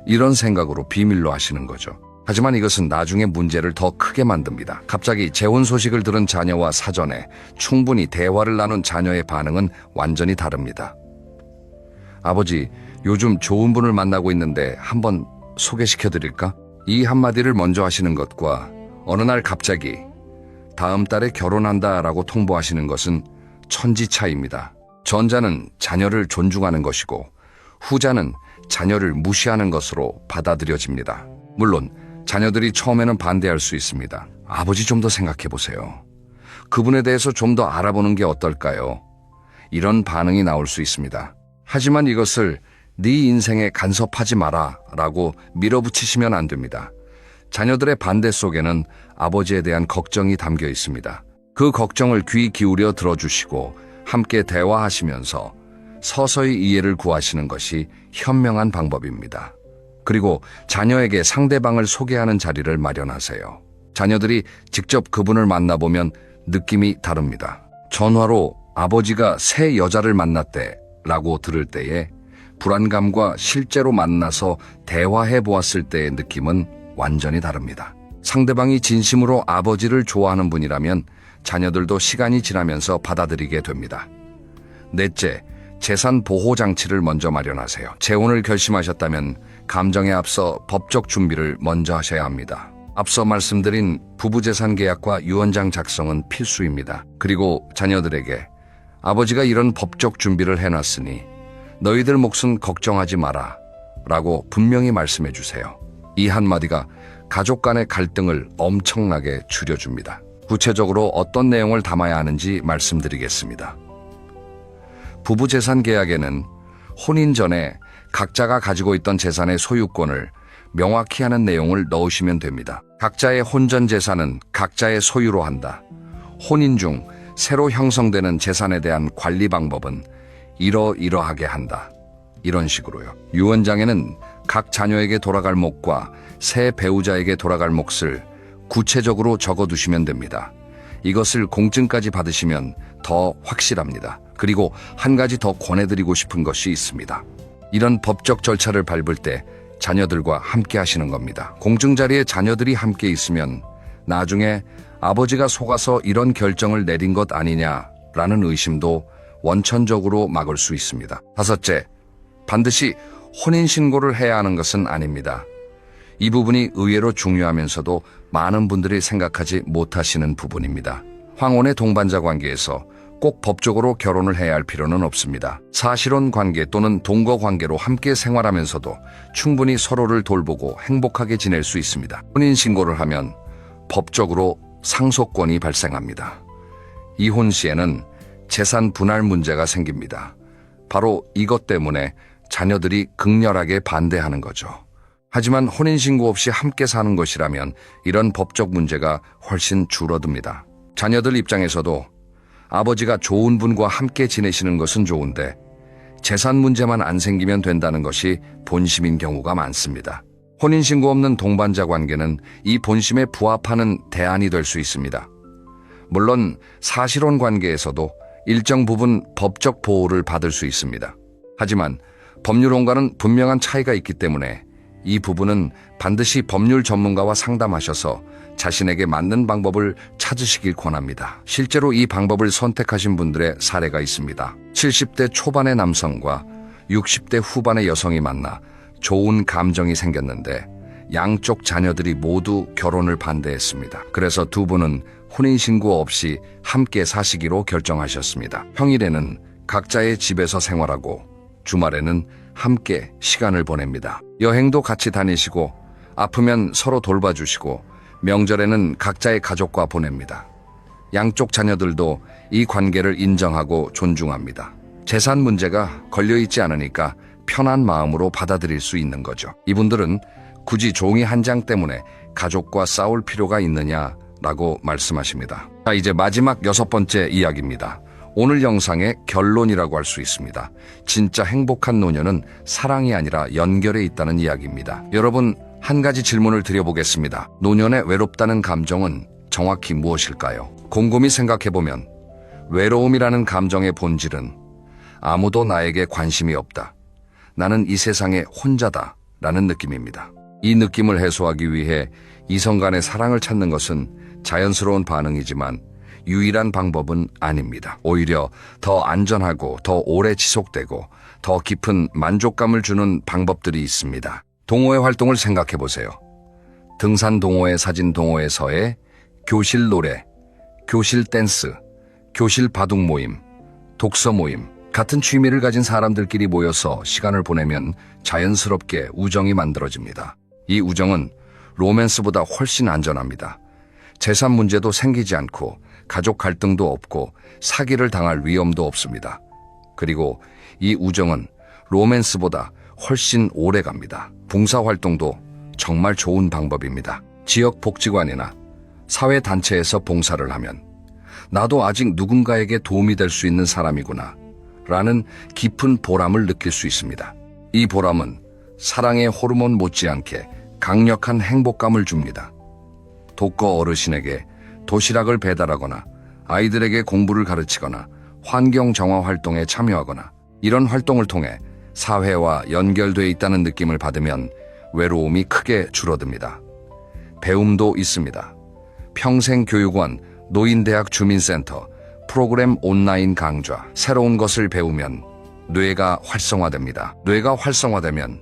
이런 생각으로 비밀로 하시는 거죠. 하지만 이것은 나중에 문제를 더 크게 만듭니다. 갑자기 재혼 소식을 들은 자녀와 사전에 충분히 대화를 나눈 자녀의 반응은 완전히 다릅니다. 아버지, 요즘 좋은 분을 만나고 있는데 한번 소개시켜드릴까? 이 한마디를 먼저 하시는 것과 어느 날 갑자기 다음 달에 결혼한다라고 통보하시는 것은 천지 차이입니다. 전자는 자녀를 존중하는 것이고 후자는 자녀를 무시하는 것으로 받아들여집니다. 물론 자녀들이 처음에는 반대할 수 있습니다. 아버지, 좀 더 생각해 보세요. 그분에 대해서 좀 더 알아보는 게 어떨까요? 이런 반응이 나올 수 있습니다. 하지만 이것을 네 인생에 간섭하지 마라 라고 밀어붙이시면 안 됩니다. 자녀들의 반대 속에는 아버지에 대한 걱정이 담겨 있습니다. 그 걱정을 귀 기울여 들어주시고 함께 대화하시면서 서서히 이해를 구하시는 것이 현명한 방법입니다. 그리고 자녀에게 상대방을 소개하는 자리를 마련하세요. 자녀들이 직접 그분을 만나보면 느낌이 다릅니다. 전화로 아버지가 새 여자를 만났대 라고 들을 때에 불안감과 실제로 만나서 대화해 보았을 때의 느낌은 완전히 다릅니다. 상대방이 진심으로 아버지를 좋아하는 분이라면 자녀들도 시간이 지나면서 받아들이게 됩니다. 넷째, 재산 보호 장치를 먼저 마련하세요. 재혼을 결심하셨다면 감정에 앞서 법적 준비를 먼저 하셔야 합니다. 앞서 말씀드린 부부재산 계약과 유언장 작성은 필수입니다. 그리고 자녀들에게 아버지가 이런 법적 준비를 해놨으니 너희들 몫은 걱정하지 마라 라고 분명히 말씀해 주세요. 이 한마디가 가족 간의 갈등을 엄청나게 줄여줍니다. 구체적으로 어떤 내용을 담아야 하는지 말씀드리겠습니다. 부부재산 계약에는 혼인 전에 각자가 가지고 있던 재산의 소유권을 명확히 하는 내용을 넣으시면 됩니다. 각자의 혼전 재산은 각자의 소유로 한다. 혼인 중 새로 형성되는 재산에 대한 관리 방법은 이러이러하게 한다. 이런 식으로요. 유언장에는 각 자녀에게 돌아갈 몫과 새 배우자에게 돌아갈 몫을 구체적으로 적어두시면 됩니다. 이것을 공증까지 받으시면 더 확실합니다. 그리고 한 가지 더 권해드리고 싶은 것이 있습니다. 이런 법적 절차를 밟을 때 자녀들과 함께 하시는 겁니다. 공증 자리에 자녀들이 함께 있으면 나중에 아버지가 속아서 이런 결정을 내린 것 아니냐라는 의심도 원천적으로 막을 수 있습니다. 다섯째, 반드시 혼인신고를 해야 하는 것은 아닙니다. 이 부분이 의외로 중요하면서도 많은 분들이 생각하지 못하시는 부분입니다. 황혼의 동반자 관계에서 꼭 법적으로 결혼을 해야 할 필요는 없습니다. 사실혼 관계 또는 동거 관계로 함께 생활하면서도 충분히 서로를 돌보고 행복하게 지낼 수 있습니다. 혼인신고를 하면 법적으로 상속권이 발생합니다. 이혼 시에는 재산 분할 문제가 생깁니다. 바로 이것 때문에 자녀들이 극렬하게 반대하는 거죠. 하지만 혼인신고 없이 함께 사는 것이라면 이런 법적 문제가 훨씬 줄어듭니다. 자녀들 입장에서도 아버지가 좋은 분과 함께 지내시는 것은 좋은데 재산 문제만 안 생기면 된다는 것이 본심인 경우가 많습니다. 혼인신고 없는 동반자 관계는 이 본심에 부합하는 대안이 될 수 있습니다. 물론 사실혼 관계에서도 일정 부분 법적 보호를 받을 수 있습니다. 하지만 법률혼과는 분명한 차이가 있기 때문에 이 부분은 반드시 법률 전문가와 상담하셔서 자신에게 맞는 방법을 찾으시길 권합니다. 실제로 이 방법을 선택하신 분들의 사례가 있습니다. 70대 초반의 남성과 60대 후반의 여성이 만나 좋은 감정이 생겼는데 양쪽 자녀들이 모두 결혼을 반대했습니다. 그래서 두 분은 혼인신고 없이 함께 사시기로 결정하셨습니다. 평일에는 각자의 집에서 생활하고 주말에는 함께 시간을 보냅니다. 여행도 같이 다니시고 아프면 서로 돌봐주시고 명절에는 각자의 가족과 보냅니다. 양쪽 자녀들도 이 관계를 인정하고 존중합니다. 재산 문제가 걸려있지 않으니까 편한 마음으로 받아들일 수 있는 거죠. 이분들은 굳이 종이 한 장 때문에 가족과 싸울 필요가 있느냐라고 말씀하십니다. 자, 이제 마지막 6번째 이야기입니다. 오늘 영상의 결론이라고 할 수 있습니다. 진짜 행복한 노년은 사랑이 아니라 연결에 있다는 이야기입니다. 여러분, 한 가지 질문을 드려보겠습니다. 노년에 외롭다는 감정은 정확히 무엇일까요? 곰곰이 생각해보면 외로움이라는 감정의 본질은 아무도 나에게 관심이 없다, 나는 이 세상에 혼자다 라는 느낌입니다. 이 느낌을 해소하기 위해 이성 간의 사랑을 찾는 것은 자연스러운 반응이지만 유일한 방법은 아닙니다. 오히려 더 안전하고 더 오래 지속되고 더 깊은 만족감을 주는 방법들이 있습니다. 동호회 활동을 생각해 보세요. 등산 동호회, 사진 동호회, 서예, 교실 노래, 교실 댄스, 교실 바둑 모임, 독서 모임, 같은 취미를 가진 사람들끼리 모여서 시간을 보내면 자연스럽게 우정이 만들어집니다. 이 우정은 로맨스보다 훨씬 안전합니다. 재산 문제도 생기지 않고 가족 갈등도 없고 사기를 당할 위험도 없습니다. 그리고 이 우정은 로맨스보다 훨씬 오래 갑니다. 봉사활동도 정말 좋은 방법입니다. 지역 복지관이나 사회단체에서 봉사를 하면 나도 아직 누군가에게 도움이 될 수 있는 사람이구나 라는 깊은 보람을 느낄 수 있습니다. 이 보람은 사랑의 호르몬 못지않게 강력한 행복감을 줍니다. 독거 어르신에게 도시락을 배달하거나 아이들에게 공부를 가르치거나 환경 정화 활동에 참여하거나 이런 활동을 통해 사회와 연결되어 있다는 느낌을 받으면 외로움이 크게 줄어듭니다. 배움도 있습니다. 평생교육원, 노인대학 주민센터, 프로그램 온라인 강좌, 새로운 것을 배우면 뇌가 활성화됩니다. 뇌가 활성화되면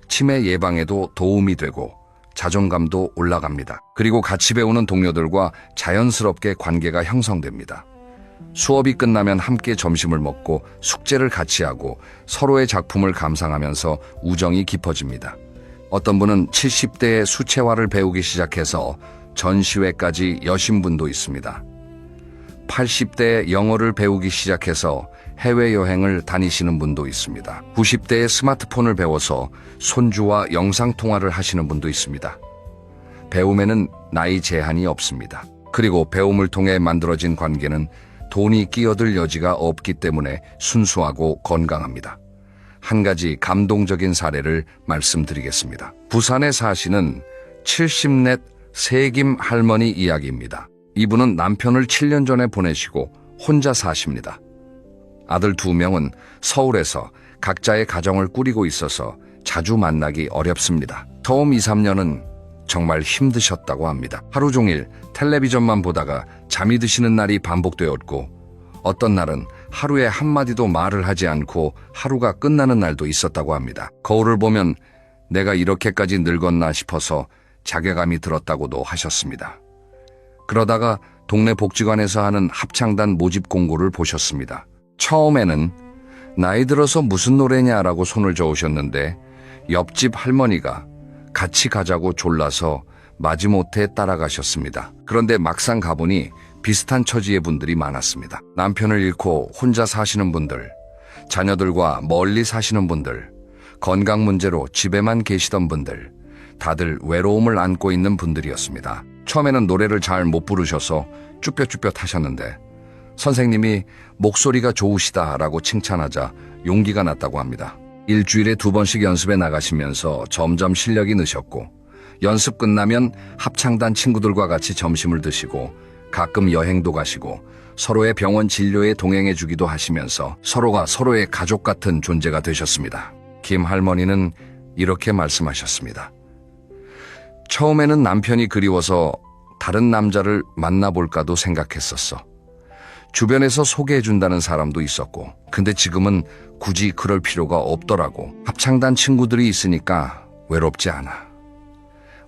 치매 예방에도 도움이 되고 자존감도 올라갑니다. 그리고 같이 배우는 동료들과 자연스럽게 관계가 형성됩니다. 수업이 끝나면 함께 점심을 먹고 숙제를 같이 하고 서로의 작품을 감상하면서 우정이 깊어집니다. 어떤 분은 70대에 수채화를 배우기 시작해서 전시회까지 여신 분도 있습니다. 80대에 영어를 배우기 시작해서 해외여행을 다니시는 분도 있습니다. 90대에 스마트폰을 배워서 손주와 영상통화를 하시는 분도 있습니다. 배움에는 나이 제한이 없습니다. 그리고 배움을 통해 만들어진 관계는 돈이 끼어들 여지가 없기 때문에 순수하고 건강합니다. 한 가지 감동적인 사례를 말씀드리겠습니다. 부산에 사시는 70넷 세김 할머니 이야기입니다. 이분은 남편을 7년 전에 보내시고 혼자 사십니다. 아들 2명은 서울에서 각자의 가정을 꾸리고 있어서 자주 만나기 어렵습니다. 처음 2, 3년은 정말 힘드셨다고 합니다. 하루 종일 텔레비전만 보다가 잠이 드시는 날이 반복되었고 어떤 날은 하루에 한마디도 말을 하지 않고 하루가 끝나는 날도 있었다고 합니다. 거울을 보면 내가 이렇게까지 늙었나 싶어서 자괴감이 들었다고도 하셨습니다. 그러다가 동네 복지관에서 하는 합창단 모집 공고를 보셨습니다. 처음에는 나이 들어서 무슨 노래냐라고 손을 저으셨는데 옆집 할머니가 같이 가자고 졸라서 마지못해 따라가셨습니다. 그런데 막상 가보니 비슷한 처지의 분들이 많았습니다. 남편을 잃고 혼자 사시는 분들, 자녀들과 멀리 사시는 분들, 건강 문제로 집에만 계시던 분들, 다들 외로움을 안고 있는 분들이었습니다. 처음에는 노래를 잘 못 부르셔서 쭈뼛쭈뼛 하셨는데 선생님이 목소리가 좋으시다라고 칭찬하자 용기가 났다고 합니다. 일주일에 2번씩 연습에 나가시면서 점점 실력이 느셨고 연습 끝나면 합창단 친구들과 같이 점심을 드시고 가끔 여행도 가시고 서로의 병원 진료에 동행해 주기도 하시면서 서로가 서로의 가족 같은 존재가 되셨습니다. 김 할머니는 이렇게 말씀하셨습니다. 처음에는 남편이 그리워서 다른 남자를 만나볼까도 생각했었어. 주변에서 소개해준다는 사람도 있었고, 근데 지금은 굳이 그럴 필요가 없더라고. 합창단 친구들이 있으니까 외롭지 않아.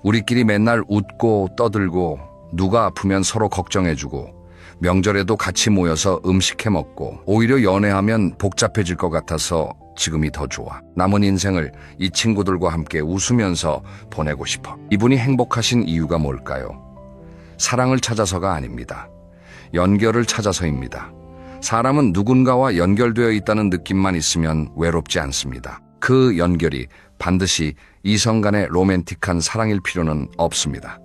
우리끼리 맨날 웃고 떠들고 누가 아프면 서로 걱정해주고 명절에도 같이 모여서 음식 해먹고 오히려 연애하면 복잡해질 것 같아서 지금이 더 좋아. 남은 인생을 이 친구들과 함께 웃으면서 보내고 싶어. 이분이 행복하신 이유가 뭘까요? 사랑을 찾아서가 아닙니다. 연결을 찾아서입니다. 사람은 누군가와 연결되어 있다는 느낌만 있으면 외롭지 않습니다. 그 연결이 반드시 이성 간의 로맨틱한 사랑일 필요는 없습니다.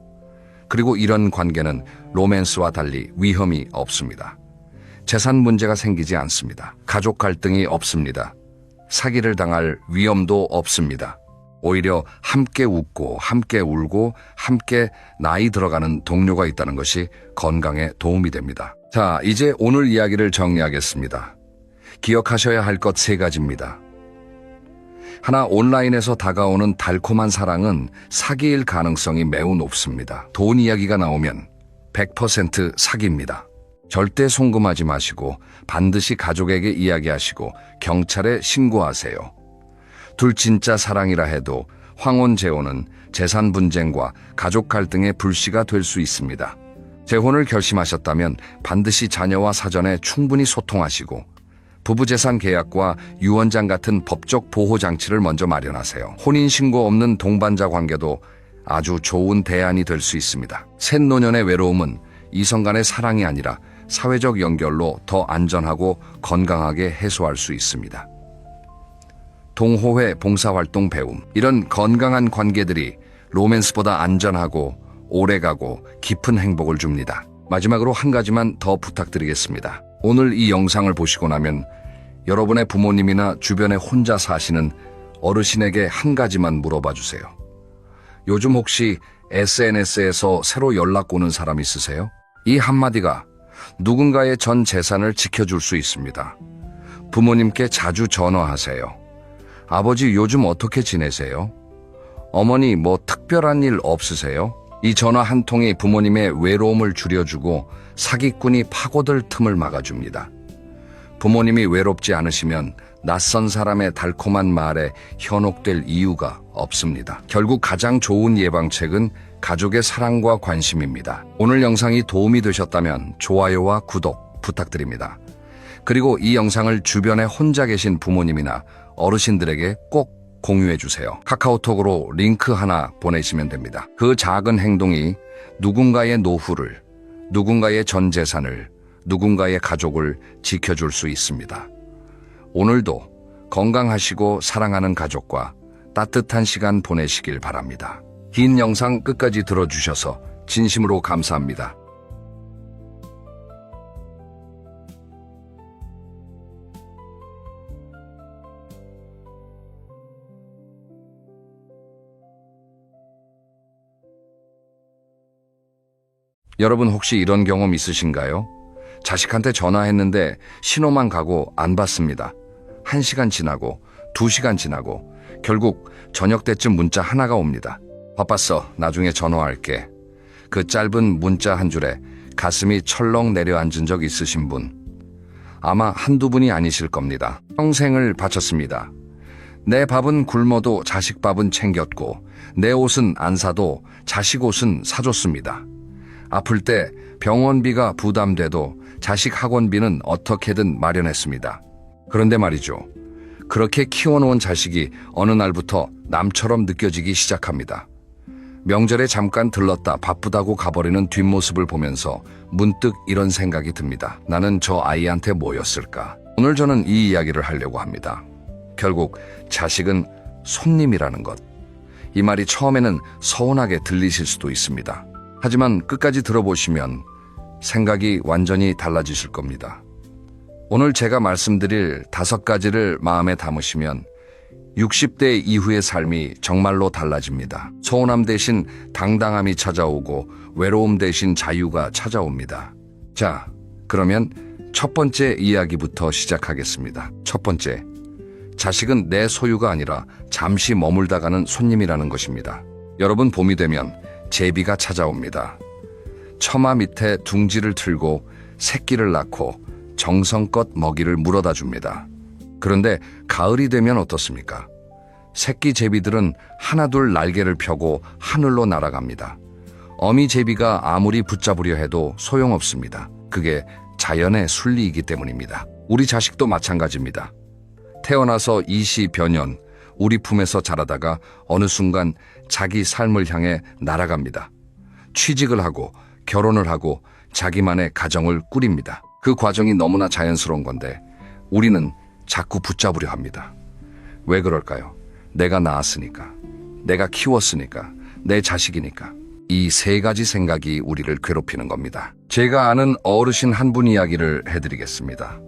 그리고 이런 관계는 로맨스와 달리 위험이 없습니다. 재산 문제가 생기지 않습니다. 가족 갈등이 없습니다. 사기를 당할 위험도 없습니다. 오히려 함께 웃고 함께 울고 함께 나이 들어가는 동료가 있다는 것이 건강에 도움이 됩니다. 자, 이제 오늘 이야기를 정리하겠습니다. 기억하셔야 할 것 3가지입니다. 하나, 온라인에서 다가오는 달콤한 사랑은 사기일 가능성이 매우 높습니다. 돈 이야기가 나오면 100% 사기입니다. 절대 송금하지 마시고 반드시 가족에게 이야기하시고 경찰에 신고하세요. 둘 진짜 사랑이라 해도 황혼재혼은 재산 분쟁과 가족 갈등의 불씨가 될 수 있습니다. 재혼을 결심하셨다면 반드시 자녀와 사전에 충분히 소통하시고 부부재산 계약과 유언장 같은 법적 보호장치를 먼저 마련하세요. 혼인신고 없는 동반자 관계도 아주 좋은 대안이 될 수 있습니다. 셋노년의 외로움은 이성 간의 사랑이 아니라 사회적 연결로 더 안전하고 건강하게 해소할 수 있습니다. 동호회, 봉사활동, 배움, 이런 건강한 관계들이 로맨스보다 안전하고 오래가고 깊은 행복을 줍니다. 마지막으로 한 가지만 더 부탁드리겠습니다. 오늘 이 영상을 보시고 나면 여러분의 부모님이나 주변에 혼자 사시는 어르신에게 한 가지만 물어봐 주세요. 요즘 혹시 SNS에서 새로 연락 오는 사람 있으세요? 이 한마디가 누군가의 전 재산을 지켜줄 수 있습니다. 부모님께 자주 전화하세요. 아버지 요즘 어떻게 지내세요? 어머니 뭐 특별한 일 없으세요? 이 전화 한 통이 부모님의 외로움을 줄여주고 사기꾼이 파고들 틈을 막아줍니다. 부모님이 외롭지 않으시면 낯선 사람의 달콤한 말에 현혹될 이유가 없습니다. 결국 가장 좋은 예방책은 가족의 사랑과 관심입니다. 오늘 영상이 도움이 되셨다면 좋아요와 구독 부탁드립니다. 그리고 이 영상을 주변에 혼자 계신 부모님이나 어르신들에게 꼭 공유해 주세요. 카카오톡으로 링크 하나 보내시면 됩니다. 그 작은 행동이 누군가의 노후를, 누군가의 전 재산을, 누군가의 가족을 지켜줄 수 있습니다. 오늘도 건강하시고 사랑하는 가족과 따뜻한 시간 보내시길 바랍니다. 긴 영상 끝까지 들어주셔서 진심으로 감사합니다. 여러분 혹시 이런 경험 있으신가요? 자식한테 전화했는데 신호만 가고 안 받습니다. 1시간 지나고 2시간 지나고 결국 저녁 때쯤 문자 하나가 옵니다. 바빴어. 나중에 전화할게. 그 짧은 문자 한 줄에 가슴이 철렁 내려앉은 적 있으신 분? 아마 한두 분이 아니실 겁니다. 평생을 바쳤습니다. 내 밥은 굶어도 자식 밥은 챙겼고 내 옷은 안 사도 자식 옷은 사줬습니다. 아플 때 병원비가 부담돼도 자식 학원비는 어떻게든 마련했습니다. 그런데 말이죠. 그렇게 키워놓은 자식이 어느 날부터 남처럼 느껴지기 시작합니다. 명절에 잠깐 들렀다 바쁘다고 가버리는 뒷모습을 보면서 문득 이런 생각이 듭니다. 나는 저 아이한테 뭐였을까? 오늘 저는 이 이야기를 하려고 합니다. 결국 자식은 손님이라는 것. 이 말이 처음에는 서운하게 들리실 수도 있습니다. 하지만 끝까지 들어보시면 생각이 완전히 달라지실 겁니다. 오늘 제가 말씀드릴 5가지를 마음에 담으시면 60대 이후의 삶이 정말로 달라집니다. 서운함 대신 당당함이 찾아오고 외로움 대신 자유가 찾아옵니다. 자, 그러면 첫 번째 이야기부터 시작하겠습니다. 첫 번째, 자식은 내 소유가 아니라 잠시 머물다 가는 손님이라는 것입니다. 여러분, 봄이 되면 제비가 찾아옵니다. 처마 밑에 둥지를 틀고 새끼를 낳고 정성껏 먹이를 물어다 줍니다. 그런데 가을이 되면 어떻습니까? 새끼 제비들은 하나둘 날개를 펴고 하늘로 날아갑니다. 어미 제비가 아무리 붙잡으려 해도 소용없습니다. 그게 자연의 순리이기 때문입니다. 우리 자식도 마찬가지입니다. 태어나서 20여 년 우리 품에서 자라다가 어느 순간 자기 삶을 향해 날아갑니다. 취직을 하고 결혼을 하고 자기만의 가정을 꾸립니다. 그 과정이 너무나 자연스러운 건데 우리는 자꾸 붙잡으려 합니다. 왜 그럴까요? 내가 낳았으니까, 내가 키웠으니까, 내 자식이니까. 이 세 가지 생각이 우리를 괴롭히는 겁니다. 제가 아는 어르신 한 분 이야기를 해드리겠습니다.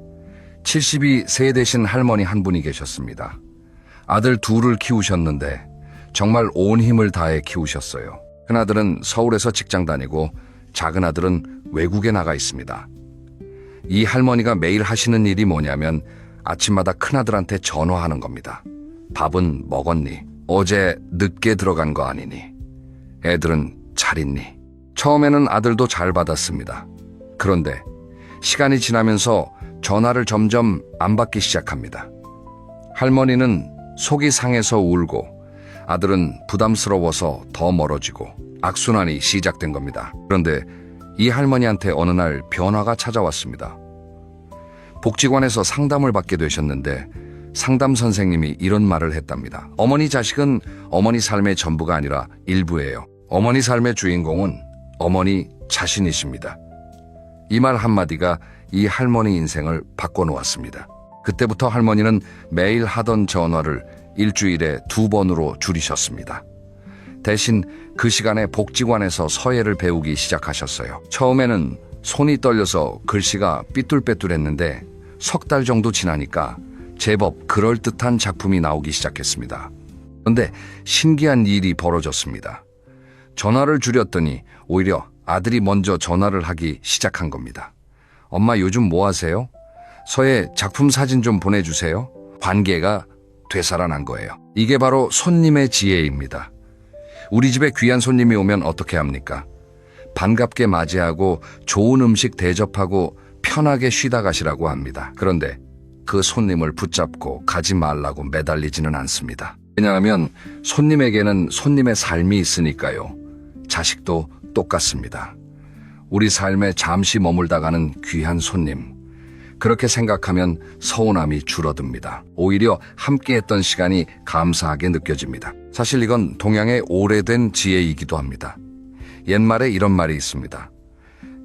72세 되신 할머니 한 분이 계셨습니다. 아들 둘을 키우셨는데 정말 온 힘을 다해 키우셨어요. 큰아들은 서울에서 직장 다니고 작은 아들은 외국에 나가 있습니다. 이 할머니가 매일 하시는 일이 뭐냐면 아침마다 큰아들한테 전화하는 겁니다. 밥은 먹었니? 어제 늦게 들어간 거 아니니? 애들은 잘 있니? 처음에는 아들도 잘 받았습니다. 그런데 시간이 지나면서 전화를 점점 안 받기 시작합니다. 할머니는 속이 상해서 울고 아들은 부담스러워서 더 멀어지고 악순환이 시작된 겁니다. 그런데 이 할머니한테 어느 날 변화가 찾아왔습니다. 복지관에서 상담을 받게 되셨는데 상담 선생님이 이런 말을 했답니다. 어머니 자식은 어머니 삶의 전부가 아니라 일부예요. 어머니 삶의 주인공은 어머니 자신이십니다. 이 말 한마디가 이 할머니 인생을 바꿔놓았습니다. 그때부터 할머니는 매일 하던 전화를 일주일에 2번으로 줄이셨습니다. 대신 그 시간에 복지관에서 서예를 배우기 시작하셨어요. 처음에는 손이 떨려서 글씨가 삐뚤빼뚤했는데 석 달 정도 지나니까 제법 그럴듯한 작품이 나오기 시작했습니다. 그런데 신기한 일이 벌어졌습니다. 전화를 줄였더니 오히려 아들이 먼저 전화를 하기 시작한 겁니다. 엄마 요즘 뭐 하세요? 서예 작품 사진 좀 보내주세요. 관계가 되살아난 거예요. 이게 바로 손님의 지혜입니다. 우리 집에 귀한 손님이 오면 어떻게 합니까? 반갑게 맞이하고 좋은 음식 대접하고 편하게 쉬다 가시라고 합니다. 그런데 그 손님을 붙잡고 가지 말라고 매달리지는 않습니다. 왜냐하면 손님에게는 손님의 삶이 있으니까요. 자식도 똑같습니다. 우리 삶에 잠시 머물다가는 귀한 손님. 그렇게 생각하면 서운함이 줄어듭니다. 오히려 함께했던 시간이 감사하게 느껴집니다. 사실 이건 동양의 오래된 지혜이기도 합니다. 옛말에 이런 말이 있습니다.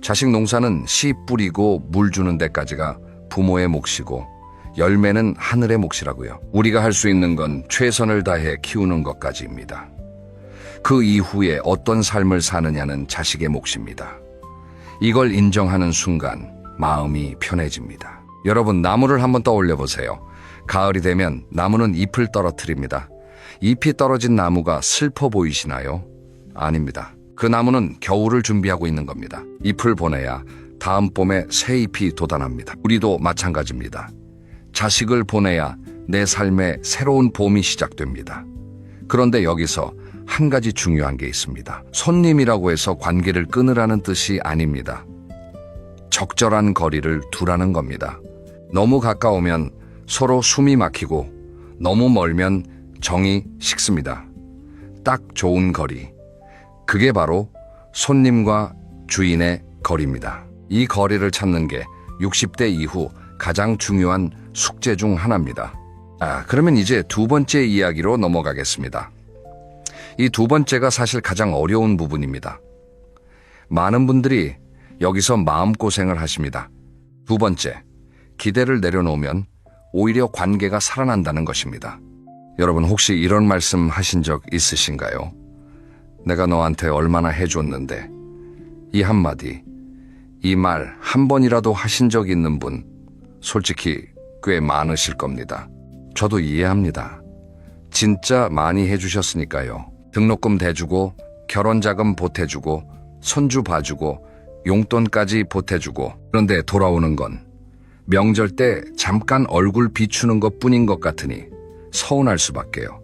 자식 농사는 씨 뿌리고 물 주는 데까지가 부모의 몫이고 열매는 하늘의 몫이라고요. 우리가 할 수 있는 건 최선을 다해 키우는 것까지입니다. 그 이후에 어떤 삶을 사느냐는 자식의 몫입니다. 이걸 인정하는 순간 마음이 편해집니다. 여러분, 나무를 한번 떠올려 보세요. 가을이 되면 나무는 잎을 떨어뜨립니다. 잎이 떨어진 나무가 슬퍼 보이시나요? 아닙니다. 그 나무는 겨울을 준비하고 있는 겁니다. 잎을 보내야 다음 봄에 새 잎이 돋아납니다. 우리도 마찬가지입니다. 자식을 보내야 내 삶에 새로운 봄이 시작됩니다. 그런데 여기서 한 가지 중요한 게 있습니다. 손님이라고 해서 관계를 끊으라는 뜻이 아닙니다. 적절한 거리를 두라는 겁니다. 너무 가까우면 서로 숨이 막히고 너무 멀면 정이 식습니다. 딱 좋은 거리. 그게 바로 손님과 주인의 거리입니다. 이 거리를 찾는 게 60대 이후 가장 중요한 숙제 중 하나입니다. 그러면 이제 두 번째 이야기로 넘어가겠습니다. 이 두 번째가 사실 가장 어려운 부분입니다. 많은 분들이 여기서 마음고생을 하십니다. 두 번째, 기대를 내려놓으면 오히려 관계가 살아난다는 것입니다. 여러분, 혹시 이런 말씀 하신 적 있으신가요? 내가 너한테 얼마나 해줬는데. 이 한마디, 이 말 한 번이라도 하신 적 있는 분 솔직히 꽤 많으실 겁니다. 저도 이해합니다. 진짜 많이 해주셨으니까요. 등록금 대주고 결혼자금 보태주고 손주 봐주고 용돈까지 보태주고. 그런데 돌아오는 건 명절 때 잠깐 얼굴 비추는 것뿐인 것 같으니 서운할 수밖에요.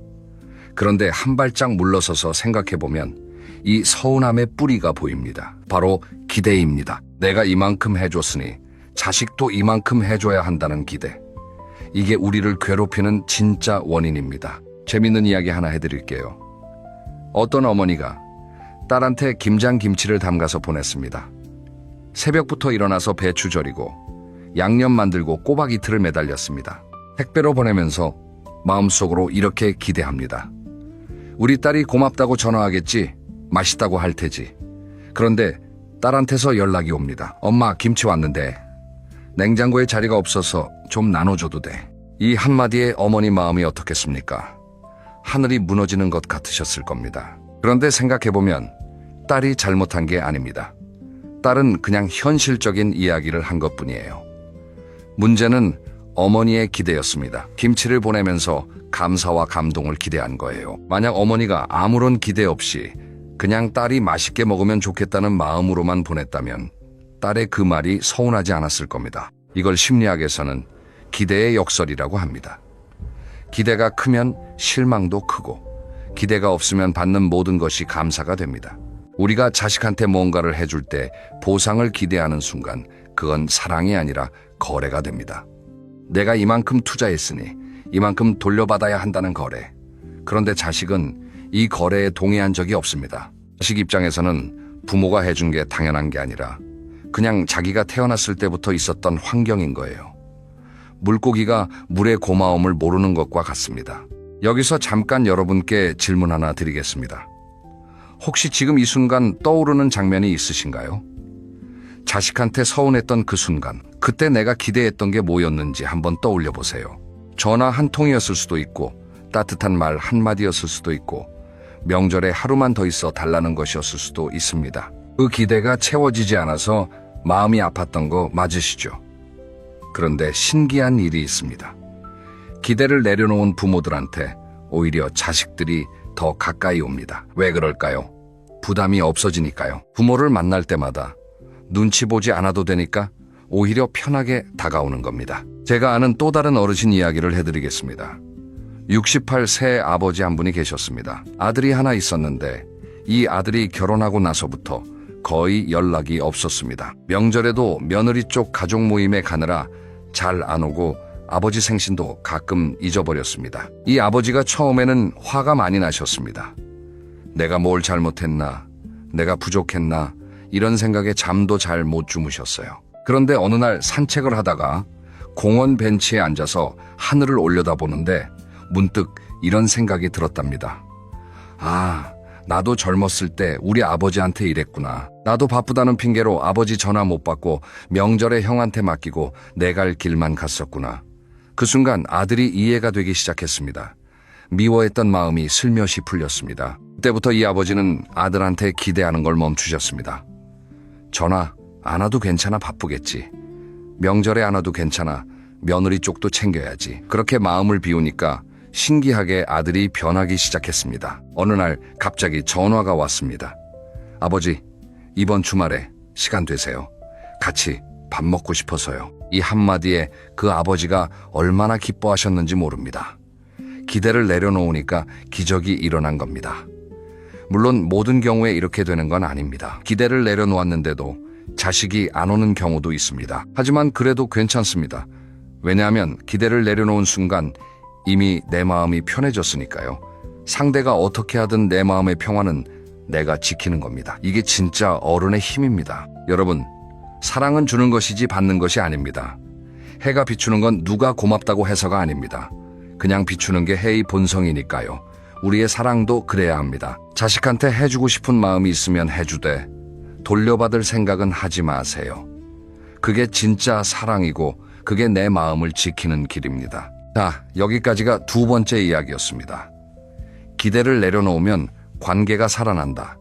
그런데 한 발짝 물러서서 생각해보면 이 서운함의 뿌리가 보입니다. 바로 기대입니다. 내가 이만큼 해줬으니 자식도 이만큼 해줘야 한다는 기대. 이게 우리를 괴롭히는 진짜 원인입니다. 재밌는 이야기 하나 해드릴게요. 어떤 어머니가 딸한테 김장김치를 담가서 보냈습니다. 새벽부터 일어나서 배추 절이고 양념 만들고 꼬박 이틀을 매달렸습니다. 택배로 보내면서 마음속으로 이렇게 기대합니다. 우리 딸이 고맙다고 전화하겠지, 맛있다고 할 테지. 그런데 딸한테서 연락이 옵니다. 엄마, 김치 왔는데 냉장고에 자리가 없어서 좀 나눠줘도 돼. 이 한마디에 어머니 마음이 어떻겠습니까? 하늘이 무너지는 것 같으셨을 겁니다. 그런데 생각해보면 딸이 잘못한 게 아닙니다. 딸은 그냥 현실적인 이야기를 한 것뿐이에요. 문제는 어머니의 기대였습니다. 김치를 보내면서 감사와 감동을 기대한 거예요. 만약 어머니가 아무런 기대 없이 그냥 딸이 맛있게 먹으면 좋겠다는 마음으로만 보냈다면 딸의 그 말이 서운하지 않았을 겁니다. 이걸 심리학에서는 기대의 역설이라고 합니다. 기대가 크면 실망도 크고, 기대가 없으면 받는 모든 것이 감사가 됩니다. 우리가 자식한테 뭔가를 해줄 때 보상을 기대하는 순간 그건 사랑이 아니라 거래가 됩니다. 내가 이만큼 투자했으니 이만큼 돌려받아야 한다는 거래. 그런데 자식은 이 거래에 동의한 적이 없습니다. 자식 입장에서는 부모가 해준 게 당연한 게 아니라 그냥 자기가 태어났을 때부터 있었던 환경인 거예요. 물고기가 물의 고마움을 모르는 것과 같습니다. 여기서 잠깐 여러분께 질문 하나 드리겠습니다. 혹시 지금 이 순간 떠오르는 장면이 있으신가요? 자식한테 서운했던 그 순간, 그때 내가 기대했던 게 뭐였는지 한번 떠올려 보세요. 전화 한 통이었을 수도 있고, 따뜻한 말 한마디였을 수도 있고, 명절에 하루만 더 있어 달라는 것이었을 수도 있습니다. 그 기대가 채워지지 않아서 마음이 아팠던 거 맞으시죠? 그런데 신기한 일이 있습니다. 기대를 내려놓은 부모들한테 오히려 자식들이 더 가까이 옵니다. 왜 그럴까요? 부담이 없어지니까요. 부모를 만날 때마다 눈치 보지 않아도 되니까 오히려 편하게 다가오는 겁니다. 제가 아는 또 다른 어르신 이야기를 해드리겠습니다. 68세 아버지 한 분이 계셨습니다. 아들이 하나 있었는데 이 아들이 결혼하고 나서부터 거의 연락이 없었습니다. 명절에도 며느리 쪽 가족 모임에 가느라 잘 안 오고 아버지 생신도 가끔 잊어버렸습니다. 이 아버지가 처음에는 화가 많이 나셨습니다. 내가 뭘 잘못했나, 내가 부족했나, 이런 생각에 잠도 잘 못 주무셨어요. 그런데 어느 날 산책을 하다가 공원 벤치에 앉아서 하늘을 올려다보는데 문득 이런 생각이 들었답니다. 아, 나도 젊었을 때 우리 아버지한테 이랬구나. 나도 바쁘다는 핑계로 아버지 전화 못 받고 명절에 형한테 맡기고 내 갈 길만 갔었구나. 그 순간 아들이 이해가 되기 시작했습니다. 미워했던 마음이 슬며시 풀렸습니다. 그때부터 이 아버지는 아들한테 기대하는 걸 멈추셨습니다. 전화 안 와도 괜찮아, 바쁘겠지. 명절에 안 와도 괜찮아, 며느리 쪽도 챙겨야지. 그렇게 마음을 비우니까 신기하게 아들이 변하기 시작했습니다. 어느 날 갑자기 전화가 왔습니다. 아버지, 이번 주말에 시간 되세요? 같이 밥 먹고 싶어서요. 이 한마디에 그 아버지가 얼마나 기뻐하셨는지 모릅니다. 기대를 내려놓으니까 기적이 일어난 겁니다. 물론 모든 경우에 이렇게 되는 건 아닙니다. 기대를 내려놓았는데도 자식이 안 오는 경우도 있습니다. 하지만 그래도 괜찮습니다. 왜냐하면 기대를 내려놓은 순간 이미 내 마음이 편해졌으니까요. 상대가 어떻게 하든 내 마음의 평화는 내가 지키는 겁니다. 이게 진짜 어른의 힘입니다. 여러분, 사랑은 주는 것이지 받는 것이 아닙니다. 해가 비추는 건 누가 고맙다고 해서가 아닙니다. 그냥 비추는 게 해의 본성이니까요. 우리의 사랑도 그래야 합니다. 자식한테 해주고 싶은 마음이 있으면 해주되 돌려받을 생각은 하지 마세요. 그게 진짜 사랑이고 그게 내 마음을 지키는 길입니다. 자, 여기까지가 두 번째 이야기였습니다. 기대를 내려놓으면 관계가 살아난다.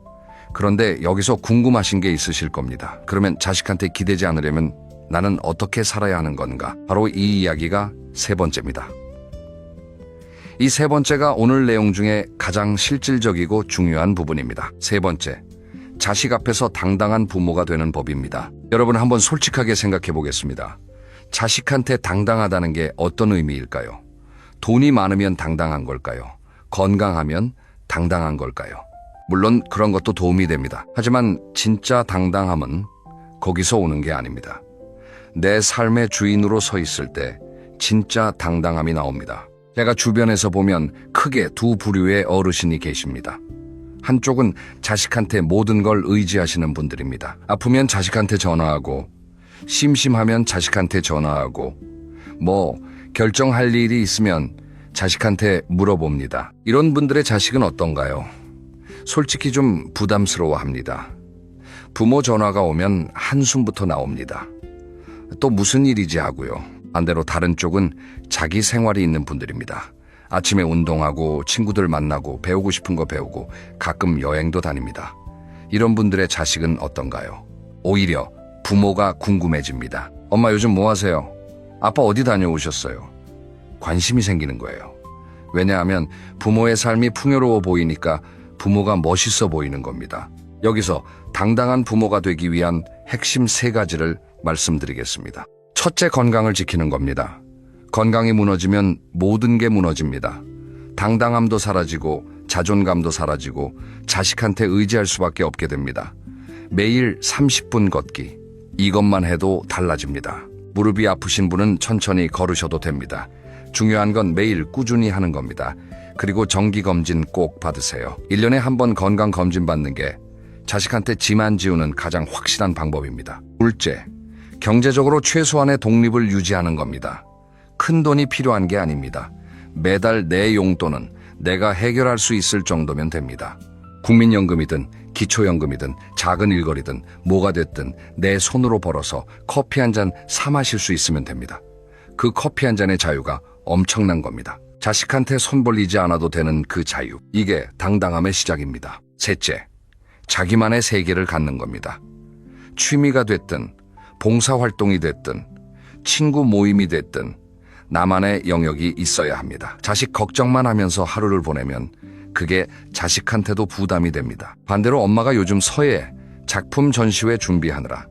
그런데 여기서 궁금하신 게 있으실 겁니다. 그러면 자식한테 기대지 않으려면 나는 어떻게 살아야 하는 건가? 바로 이 이야기가 세 번째입니다. 이 세 번째가 오늘 내용 중에 가장 실질적이고 중요한 부분입니다. 세 번째, 자식 앞에서 당당한 부모가 되는 법입니다. 여러분 한번 솔직하게 생각해 보겠습니다. 자식한테 당당하다는 게 어떤 의미일까요? 돈이 많으면 당당한 걸까요? 건강하면 당당한 걸까요? 물론 그런 것도 도움이 됩니다. 하지만 진짜 당당함은 거기서 오는 게 아닙니다. 내 삶의 주인으로 서 있을 때 진짜 당당함이 나옵니다. 제가 주변에서 보면 크게 두 부류의 어르신이 계십니다. 한쪽은 자식한테 모든 걸 의지하시는 분들입니다. 아프면 자식한테 전화하고, 심심하면 자식한테 전화하고, 결정할 일이 있으면 자식한테 물어봅니다. 이런 분들의 자식은 어떤가요? 솔직히 좀 부담스러워합니다. 부모 전화가 오면 한숨부터 나옵니다. 또 무슨 일이지 하고요. 반대로 다른 쪽은 자기 생활이 있는 분들입니다. 아침에 운동하고 친구들 만나고 배우고 싶은 거 배우고 가끔 여행도 다닙니다. 이런 분들의 자식은 어떤가요? 오히려 부모가 궁금해집니다. 엄마 요즘 뭐 하세요? 아빠 어디 다녀오셨어요? 관심이 생기는 거예요. 왜냐하면 부모의 삶이 풍요로워 보이니까 부모가 멋있어 보이는 겁니다. 여기서 당당한 부모가 되기 위한 핵심 3가지를 말씀드리겠습니다. 첫째, 건강을 지키는 겁니다. 건강이 무너지면 모든 게 무너집니다. 당당함도 사라지고 자존감도 사라지고 자식한테 의지할 수밖에 없게 됩니다. 매일 30분 걷기. 이것만 해도 달라집니다. 무릎이 아프신 분은 천천히 걸으셔도 됩니다. 중요한 건 매일 꾸준히 하는 겁니다. 그리고 정기검진 꼭 받으세요. 1년에 한 번 건강검진 받는 게 자식한테 짐 안 지우는 가장 확실한 방법입니다. 둘째, 경제적으로 최소한의 독립을 유지하는 겁니다. 큰 돈이 필요한 게 아닙니다. 매달 내 용돈은 내가 해결할 수 있을 정도면 됩니다. 국민연금이든 기초연금이든 작은 일거리든 뭐가 됐든 내 손으로 벌어서 커피 한 잔 사 마실 수 있으면 됩니다. 그 커피 한 잔의 자유가 엄청난 겁니다. 자식한테 손 벌리지 않아도 되는 그 자유. 이게 당당함의 시작입니다. 셋째, 자기만의 세계를 갖는 겁니다. 취미가 됐든 봉사활동이 됐든 친구 모임이 됐든 나만의 영역이 있어야 합니다. 자식 걱정만 하면서 하루를 보내면 그게 자식한테도 부담이 됩니다. 반대로 엄마가 요즘 서예 작품 전시회 준비하느라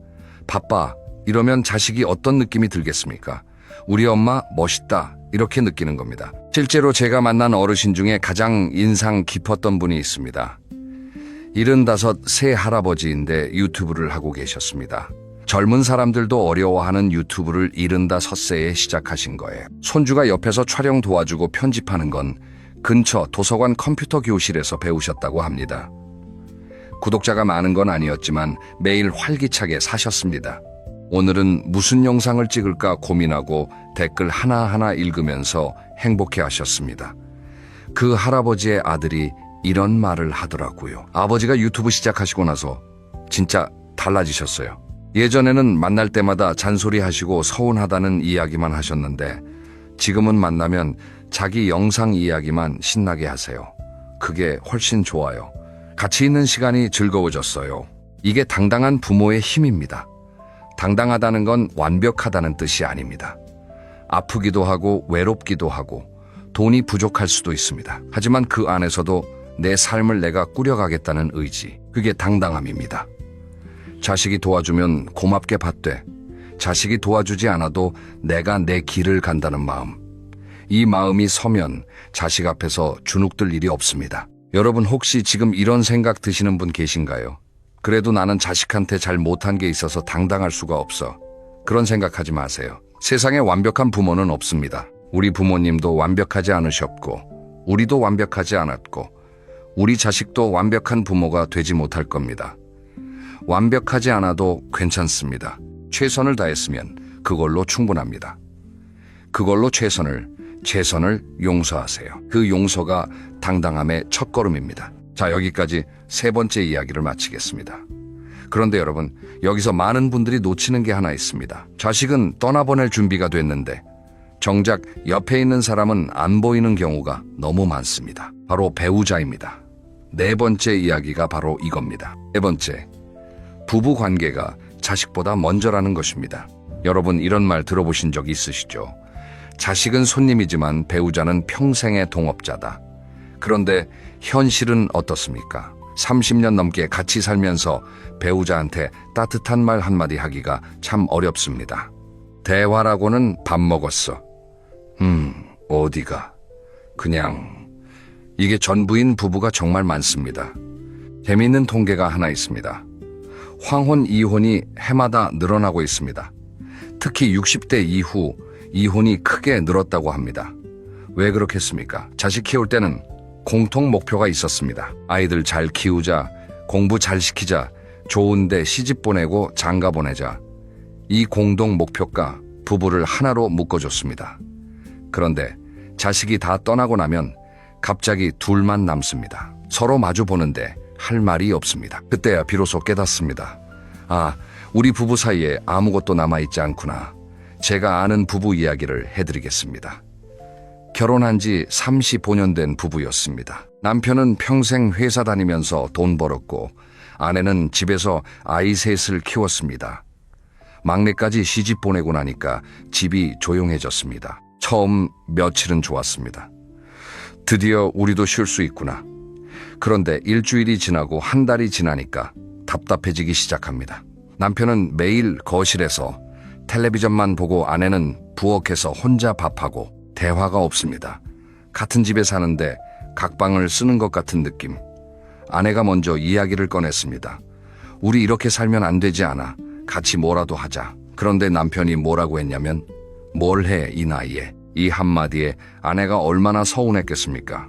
바빠 이러면 자식이 어떤 느낌이 들겠습니까? 우리 엄마 멋있다 이렇게 느끼는 겁니다. 실제로 제가 만난 어르신 중에 가장 인상 깊었던 분이 있습니다. 75 새 할아버지인데 유튜브를 하고 계셨습니다. 젊은 사람들도 어려워하는 유튜브를 75세에 시작하신 거예요. 손주가 옆에서 촬영 도와주고 편집하는 건 근처 도서관 컴퓨터 교실에서 배우셨다고 합니다. 구독자가 많은 건 아니었지만 매일 활기차게 사셨습니다. 오늘은 무슨 영상을 찍을까 고민하고 댓글 하나하나 읽으면서 행복해 하셨습니다. 그 할아버지의 아들이 이런 말을 하더라고요. 아버지가 유튜브 시작하시고 나서 진짜 달라지셨어요. 예전에는 만날 때마다 잔소리하시고 서운하다는 이야기만 하셨는데 지금은 만나면 자기 영상 이야기만 신나게 하세요. 그게 훨씬 좋아요. 같이 있는 시간이 즐거워졌어요. 이게 당당한 부모의 힘입니다. 당당하다는 건 완벽하다는 뜻이 아닙니다. 아프기도 하고 외롭기도 하고 돈이 부족할 수도 있습니다. 하지만 그 안에서도 내 삶을 내가 꾸려가겠다는 의지, 그게 당당함입니다. 자식이 도와주면 고맙게 받되 자식이 도와주지 않아도 내가 내 길을 간다는 마음, 이 마음이 서면 자식 앞에서 주눅들 일이 없습니다. 여러분 혹시 지금 이런 생각 드시는 분 계신가요? 그래도 나는 자식한테 잘 못한 게 있어서 당당할 수가 없어. 그런 생각하지 마세요. 세상에 완벽한 부모는 없습니다. 우리 부모님도 완벽하지 않으셨고 우리도 완벽하지 않았고 우리 자식도 완벽한 부모가 되지 못할 겁니다. 완벽하지 않아도 괜찮습니다. 최선을 다했으면 그걸로 충분합니다. 그걸로 최선을 용서하세요. 그 용서가 당당함의 첫걸음입니다. 자, 여기까지 3번째 이야기를 마치겠습니다. 그런데 여러분, 여기서 많은 분들이 놓치는 게 하나 있습니다. 자식은 떠나보낼 준비가 됐는데 정작 옆에 있는 사람은 안 보이는 경우가 너무 많습니다. 바로 배우자입니다. 4번째 이야기가 바로 이겁니다. 4번째, 부부 관계가 자식보다 먼저라는 것입니다. 여러분 이런 말 들어보신 적 있으시죠? 자식은 손님이지만 배우자는 평생의 동업자다. 그런데 현실은 어떻습니까? 30년 넘게 같이 살면서 배우자한테 따뜻한 말 한마디 하기가 참 어렵습니다. 대화라고는 밥 먹었어. 어디가? 그냥. 이게 전부인 부부가 정말 많습니다. 재미있는 통계가 하나 있습니다. 황혼, 이혼이 해마다 늘어나고 있습니다. 특히 60대 이후 이혼이 크게 늘었다고 합니다. 왜 그렇겠습니까? 자식 키울 때는 공통 목표가 있었습니다. 아이들 잘 키우자, 공부 잘 시키자, 좋은데 시집 보내고 장가 보내자. 이 공동 목표가 부부를 하나로 묶어줬습니다. 그런데 자식이 다 떠나고 나면 갑자기 둘만 남습니다. 서로 마주 보는데 할 말이 없습니다. 그때야 비로소 깨닫습니다. 아, 우리 부부 사이에 아무것도 남아있지 않구나. 제가 아는 부부 이야기를 해드리겠습니다. 결혼한 지 35년 된 부부였습니다. 남편은 평생 회사 다니면서 돈 벌었고 아내는 집에서 아이 셋을 키웠습니다. 막내까지 시집 보내고 나니까 집이 조용해졌습니다. 처음 며칠은 좋았습니다. 드디어 우리도 쉴 수 있구나. 그런데 일주일이 지나고 한 달이 지나니까 답답해지기 시작합니다. 남편은 매일 거실에서 텔레비전만 보고 아내는 부엌에서 혼자 밥하고 대화가 없습니다. 같은 집에 사는데 각 방을 쓰는 것 같은 느낌. 아내가 먼저 이야기를 꺼냈습니다. 우리 이렇게 살면 안 되지 않아. 같이 뭐라도 하자. 그런데 남편이 뭐라고 했냐면 뭘 해, 이 나이에. 이 한마디에 아내가 얼마나 서운했겠습니까?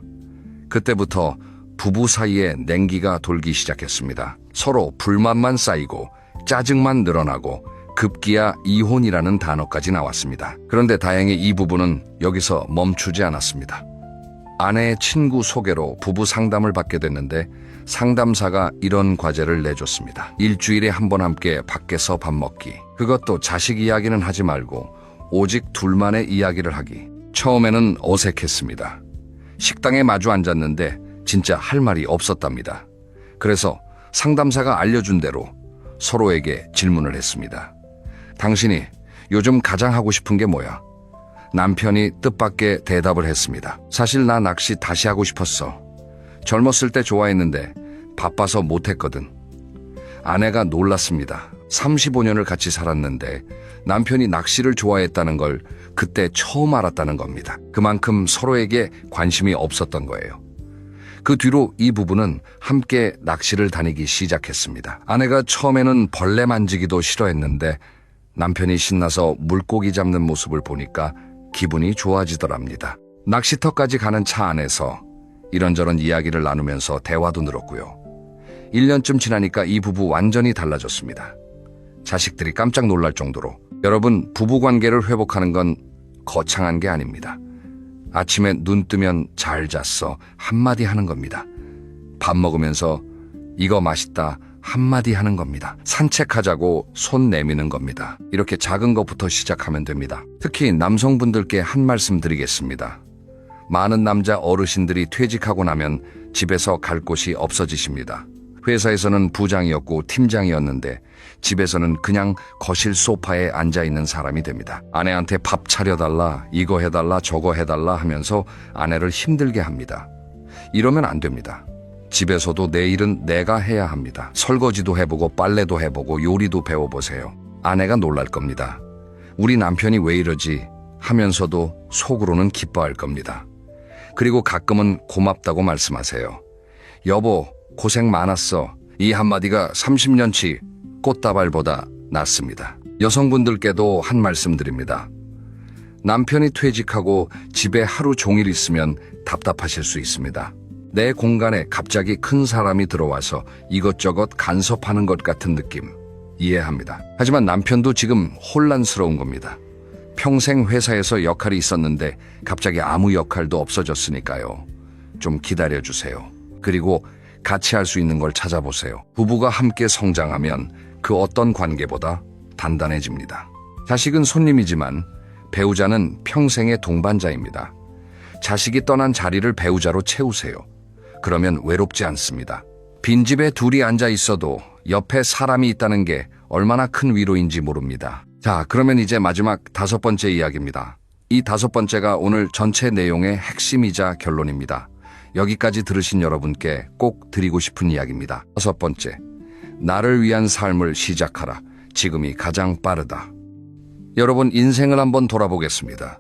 그때부터 부부 사이에 냉기가 돌기 시작했습니다. 서로 불만만 쌓이고 짜증만 늘어나고 급기야 이혼이라는 단어까지 나왔습니다. 그런데 다행히 이 부부는 여기서 멈추지 않았습니다. 아내의 친구 소개로 부부 상담을 받게 됐는데 상담사가 이런 과제를 내줬습니다. 일주일에 한 번 함께 밖에서 밥 먹기. 그것도 자식 이야기는 하지 말고 오직 둘만의 이야기를 하기. 처음에는 어색했습니다. 식당에 마주 앉았는데 진짜 할 말이 없었답니다. 그래서 상담사가 알려준 대로 서로에게 질문을 했습니다. 당신이 요즘 가장 하고 싶은 게 뭐야? 남편이 뜻밖의 대답을 했습니다. 사실 나 낚시 다시 하고 싶었어. 젊었을 때 좋아했는데 바빠서 못했거든. 아내가 놀랐습니다. 35년을 같이 살았는데 남편이 낚시를 좋아했다는 걸 그때 처음 알았다는 겁니다. 그만큼 서로에게 관심이 없었던 거예요. 그 뒤로 이 부부는 함께 낚시를 다니기 시작했습니다. 아내가 처음에는 벌레 만지기도 싫어했는데 남편이 신나서 물고기 잡는 모습을 보니까 기분이 좋아지더랍니다. 낚시터까지 가는 차 안에서 이런저런 이야기를 나누면서 대화도 늘었고요. 1년쯤 지나니까 이 부부 완전히 달라졌습니다. 자식들이 깜짝 놀랄 정도로. 여러분, 부부관계를 회복하는 건 거창한 게 아닙니다. 아침에 눈 뜨면 잘 잤어 한마디 하는 겁니다. 밥 먹으면서 이거 맛있다 한마디 하는 겁니다. 산책하자고 손 내미는 겁니다. 이렇게 작은 것부터 시작하면 됩니다. 특히 남성분들께 한 말씀 드리겠습니다. 많은 남자 어르신들이 퇴직하고 나면 집에서 갈 곳이 없어지십니다. 회사에서는 부장이었고 팀장이었는데 집에서는 그냥 거실 소파에 앉아있는 사람이 됩니다. 아내한테 밥 차려달라, 이거 해달라, 저거 해달라 하면서 아내를 힘들게 합니다. 이러면 안 됩니다. 집에서도 내 일은 내가 해야 합니다. 설거지도 해보고 빨래도 해보고 요리도 배워보세요. 아내가 놀랄 겁니다. 우리 남편이 왜 이러지 하면서도 속으로는 기뻐할 겁니다. 그리고 가끔은 고맙다고 말씀하세요. 여보, 고생 많았어. 이 한마디가 30년치 꽃다발보다 낫습니다. 여성분들께도 한 말씀 드립니다. 남편이 퇴직하고 집에 하루 종일 있으면 답답하실 수 있습니다. 내 공간에 갑자기 큰 사람이 들어와서 이것저것 간섭하는 것 같은 느낌 이해합니다. 하지만 남편도 지금 혼란스러운 겁니다. 평생 회사에서 역할이 있었는데 갑자기 아무 역할도 없어졌으니까요. 좀 기다려주세요. 그리고 같이 할 수 있는 걸 찾아보세요. 부부가 함께 성장하면 그 어떤 관계보다 단단해집니다. 자식은 손님이지만 배우자는 평생의 동반자입니다. 자식이 떠난 자리를 배우자로 채우세요. 그러면 외롭지 않습니다. 빈집에 둘이 앉아 있어도 옆에 사람이 있다는 게 얼마나 큰 위로인지 모릅니다. 자, 그러면 이제 마지막 5번째 이야기입니다. 이 5번째가 오늘 전체 내용의 핵심이자 결론입니다. 여기까지 들으신 여러분께 꼭 드리고 싶은 이야기입니다. 5번째, 나를 위한 삶을 시작하라. 지금이 가장 빠르다. 여러분, 인생을 한번 돌아보겠습니다.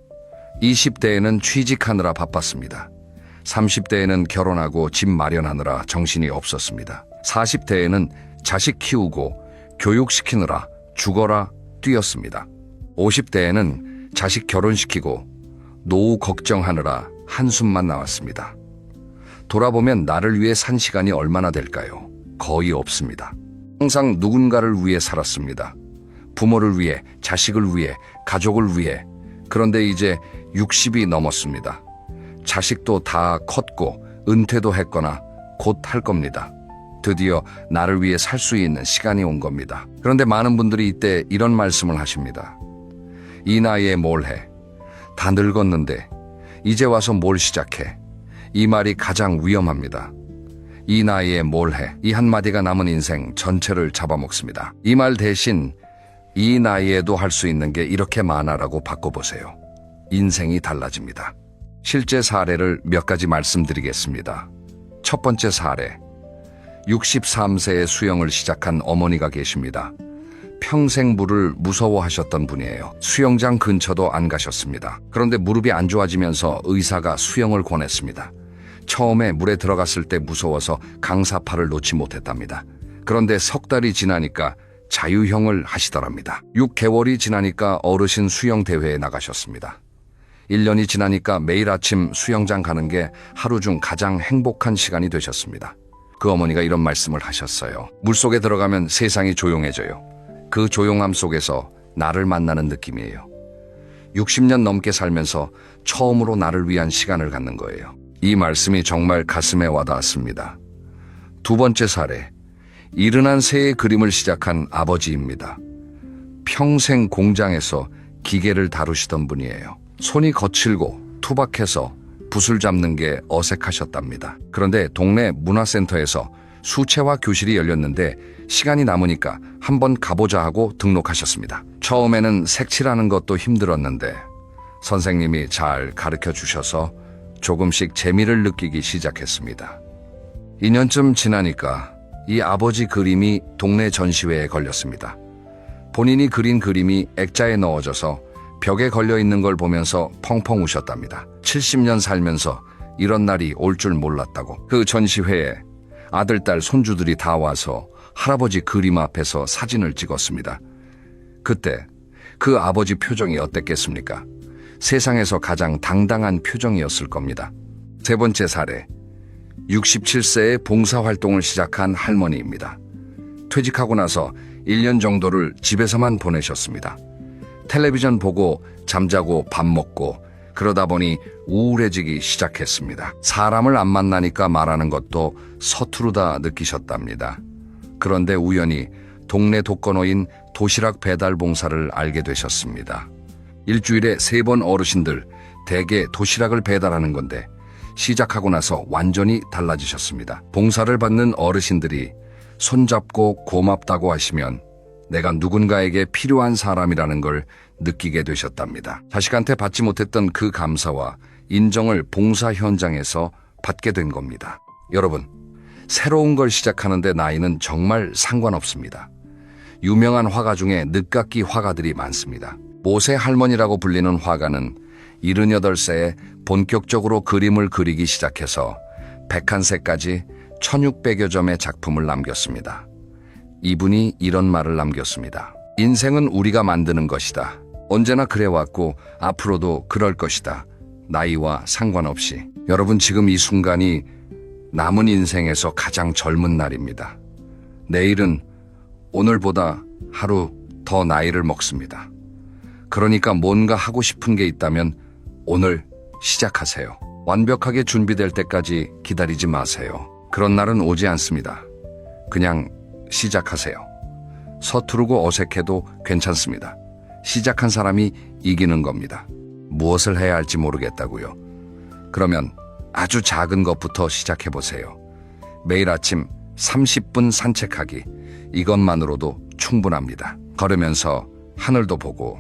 20대에는 취직하느라 바빴습니다. 30대에는 결혼하고 집 마련하느라 정신이 없었습니다. 40대에는 자식 키우고 교육시키느라 죽어라 뛰었습니다. 50대에는 자식 결혼시키고 노후 걱정하느라 한숨만 나왔습니다. 돌아보면 나를 위해 산 시간이 얼마나 될까요? 거의 없습니다. 항상 누군가를 위해 살았습니다. 부모를 위해, 자식을 위해, 가족을 위해. 그런데 이제 60이 넘었습니다. 자식도 다 컸고 은퇴도 했거나 곧 할 겁니다. 드디어 나를 위해 살 수 있는 시간이 온 겁니다. 그런데 많은 분들이 이때 이런 말씀을 하십니다. 이 나이에 뭘 해? 다 늙었는데 이제 와서 뭘 시작해? 이 말이 가장 위험합니다. 이 나이에 뭘 해? 이 한마디가 남은 인생 전체를 잡아먹습니다. 이 말 대신 이 나이에도 할 수 있는 게 이렇게 많아라고 바꿔보세요. 인생이 달라집니다. 실제 사례를 몇 가지 말씀드리겠습니다. 첫 번째 사례. 63세에 수영을 시작한 어머니가 계십니다. 평생 물을 무서워하셨던 분이에요. 수영장 근처도 안 가셨습니다. 그런데 무릎이 안 좋아지면서 의사가 수영을 권했습니다. 처음에 물에 들어갔을 때 무서워서 강사팔을 놓지 못했답니다. 그런데 석 달이 지나니까 자유형을 하시더랍니다. 6개월이 지나니까 어르신 수영 대회에 나가셨습니다. 1년이 지나니까 매일 아침 수영장 가는 게 하루 중 가장 행복한 시간이 되셨습니다. 그 어머니가 이런 말씀을 하셨어요. 물속에 들어가면 세상이 조용해져요. 그 조용함 속에서 나를 만나는 느낌이에요. 60년 넘게 살면서 처음으로 나를 위한 시간을 갖는 거예요. 이 말씀이 정말 가슴에 와닿았습니다. 두 번째 사례. 71세의 그림을 시작한 아버지입니다. 평생 공장에서 기계를 다루시던 분이에요. 손이 거칠고 투박해서 붓을 잡는 게 어색하셨답니다. 그런데 동네 문화센터에서 수채화 교실이 열렸는데 시간이 남으니까 한번 가보자 하고 등록하셨습니다. 처음에는 색칠하는 것도 힘들었는데 선생님이 잘 가르쳐 주셔서 조금씩 재미를 느끼기 시작했습니다. 2년쯤 지나니까 이 아버지 그림이 동네 전시회에 걸렸습니다. 본인이 그린 그림이 액자에 넣어져서 벽에 걸려 있는 걸 보면서 펑펑 우셨답니다. 70년 살면서 이런 날이 올 줄 몰랐다고. 그 전시회에 아들, 딸, 손주들이 다 와서 할아버지 그림 앞에서 사진을 찍었습니다. 그때 그 아버지 표정이 어땠겠습니까? 세상에서 가장 당당한 표정이었을 겁니다. 세 번째 사례. 67세에 봉사활동을 시작한 할머니입니다. 퇴직하고 나서 1년 정도를 집에서만 보내셨습니다. 텔레비전 보고 잠자고 밥 먹고 그러다 보니 우울해지기 시작했습니다. 사람을 안 만나니까 말하는 것도 서투르다 느끼셨답니다. 그런데 우연히 동네 독거노인 도시락 배달 봉사를 알게 되셨습니다. 일주일에 3번 어르신들 댁에 도시락을 배달하는 건데 시작하고 나서 완전히 달라지셨습니다. 봉사를 받는 어르신들이 손잡고 고맙다고 하시면 내가 누군가에게 필요한 사람이라는 걸 느끼게 되셨답니다. 자식한테 받지 못했던 그 감사와 인정을 봉사 현장에서 받게 된 겁니다. 여러분, 새로운 걸 시작하는데 나이는 정말 상관없습니다. 유명한 화가 중에 늦깎이 화가들이 많습니다. 모세 할머니라고 불리는 화가는 78세에 본격적으로 그림을 그리기 시작해서 101세까지 1600여 점의 작품을 남겼습니다. 이분이 이런 말을 남겼습니다. 인생은 우리가 만드는 것이다. 언제나 그래왔고 앞으로도 그럴 것이다. 나이와 상관없이. 여러분, 지금 이 순간이 남은 인생에서 가장 젊은 날입니다. 내일은 오늘보다 하루 더 나이를 먹습니다. 그러니까 뭔가 하고 싶은 게 있다면 오늘 시작하세요. 완벽하게 준비될 때까지 기다리지 마세요. 그런 날은 오지 않습니다. 그냥 시작하세요. 서투르고 어색해도 괜찮습니다. 시작한 사람이 이기는 겁니다. 무엇을 해야 할지 모르겠다고요? 그러면 아주 작은 것부터 시작해보세요. 매일 아침 30분 산책하기, 이것만으로도 충분합니다. 걸으면서 하늘도 보고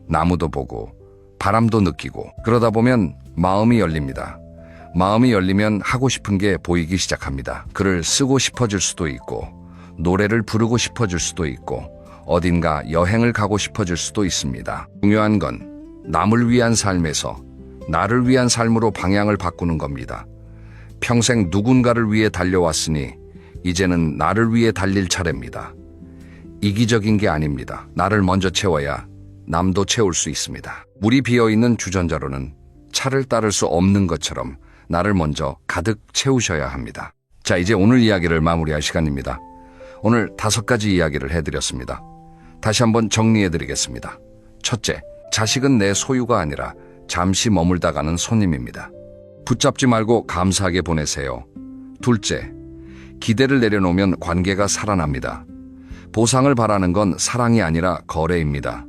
나무도 보고 바람도 느끼고 그러다 보면 마음이 열립니다. 마음이 열리면 하고 싶은 게 보이기 시작합니다. 글을 쓰고 싶어질 수도 있고 노래를 부르고 싶어질 수도 있고 어딘가 여행을 가고 싶어질 수도 있습니다. 중요한 건 남을 위한 삶에서 나를 위한 삶으로 방향을 바꾸는 겁니다. 평생 누군가를 위해 달려왔으니 이제는 나를 위해 달릴 차례입니다. 이기적인 게 아닙니다. 나를 먼저 채워야 남도 채울 수 있습니다. 물이 비어있는 주전자로는 차를 따를 수 없는 것처럼 나를 먼저 가득 채우셔야 합니다. 자, 이제 오늘 이야기를 마무리할 시간입니다. 오늘 5가지 이야기를 해드렸습니다. 다시 한번 정리해드리겠습니다. 첫째, 자식은 내 소유가 아니라 잠시 머물다 가는 손님입니다. 붙잡지 말고 감사하게 보내세요. 둘째, 기대를 내려놓으면 관계가 살아납니다. 보상을 바라는 건 사랑이 아니라 거래입니다.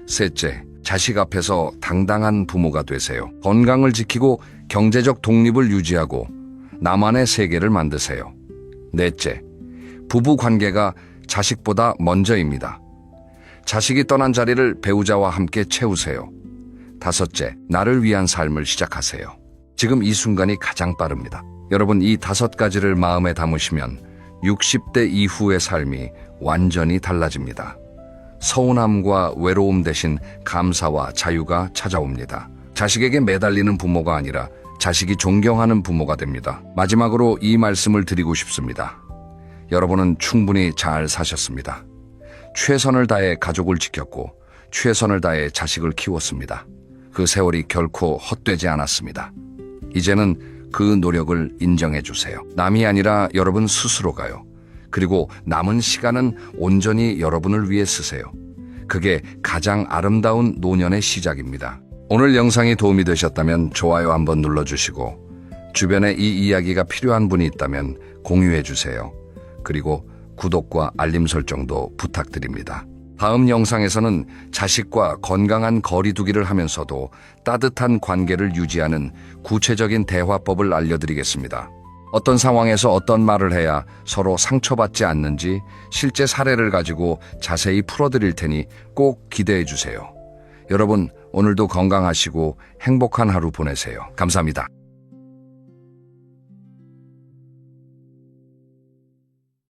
셋째, 자식 앞에서 당당한 부모가 되세요. 건강을 지키고 경제적 독립을 유지하고 나만의 세계를 만드세요. 넷째, 부부 관계가 자식보다 먼저입니다. 자식이 떠난 자리를 배우자와 함께 채우세요. 다섯째, 나를 위한 삶을 시작하세요. 지금 이 순간이 가장 빠릅니다. 여러분, 이 5가지를 마음에 담으시면 60대 이후의 삶이 완전히 달라집니다. 서운함과 외로움 대신 감사와 자유가 찾아옵니다. 자식에게 매달리는 부모가 아니라 자식이 존경하는 부모가 됩니다. 마지막으로 이 말씀을 드리고 싶습니다. 여러분은 충분히 잘 사셨습니다. 최선을 다해 가족을 지켰고 최선을 다해 자식을 키웠습니다. 그 세월이 결코 헛되지 않았습니다. 이제는 그 노력을 인정해 주세요. 남이 아니라 여러분 스스로가요. 그리고 남은 시간은 온전히 여러분을 위해 쓰세요. 그게 가장 아름다운 노년의 시작입니다. 오늘 영상이 도움이 되셨다면 좋아요 한번 눌러주시고 주변에 이 이야기가 필요한 분이 있다면 공유해 주세요. 그리고 구독과 알림 설정도 부탁드립니다. 다음 영상에서는 자식과 건강한 거리두기를 하면서도 따뜻한 관계를 유지하는 구체적인 대화법을 알려드리겠습니다. 어떤 상황에서 어떤 말을 해야 서로 상처받지 않는지 실제 사례를 가지고 자세히 풀어드릴 테니 꼭 기대해 주세요. 여러분, 오늘도 건강하시고 행복한 하루 보내세요. 감사합니다.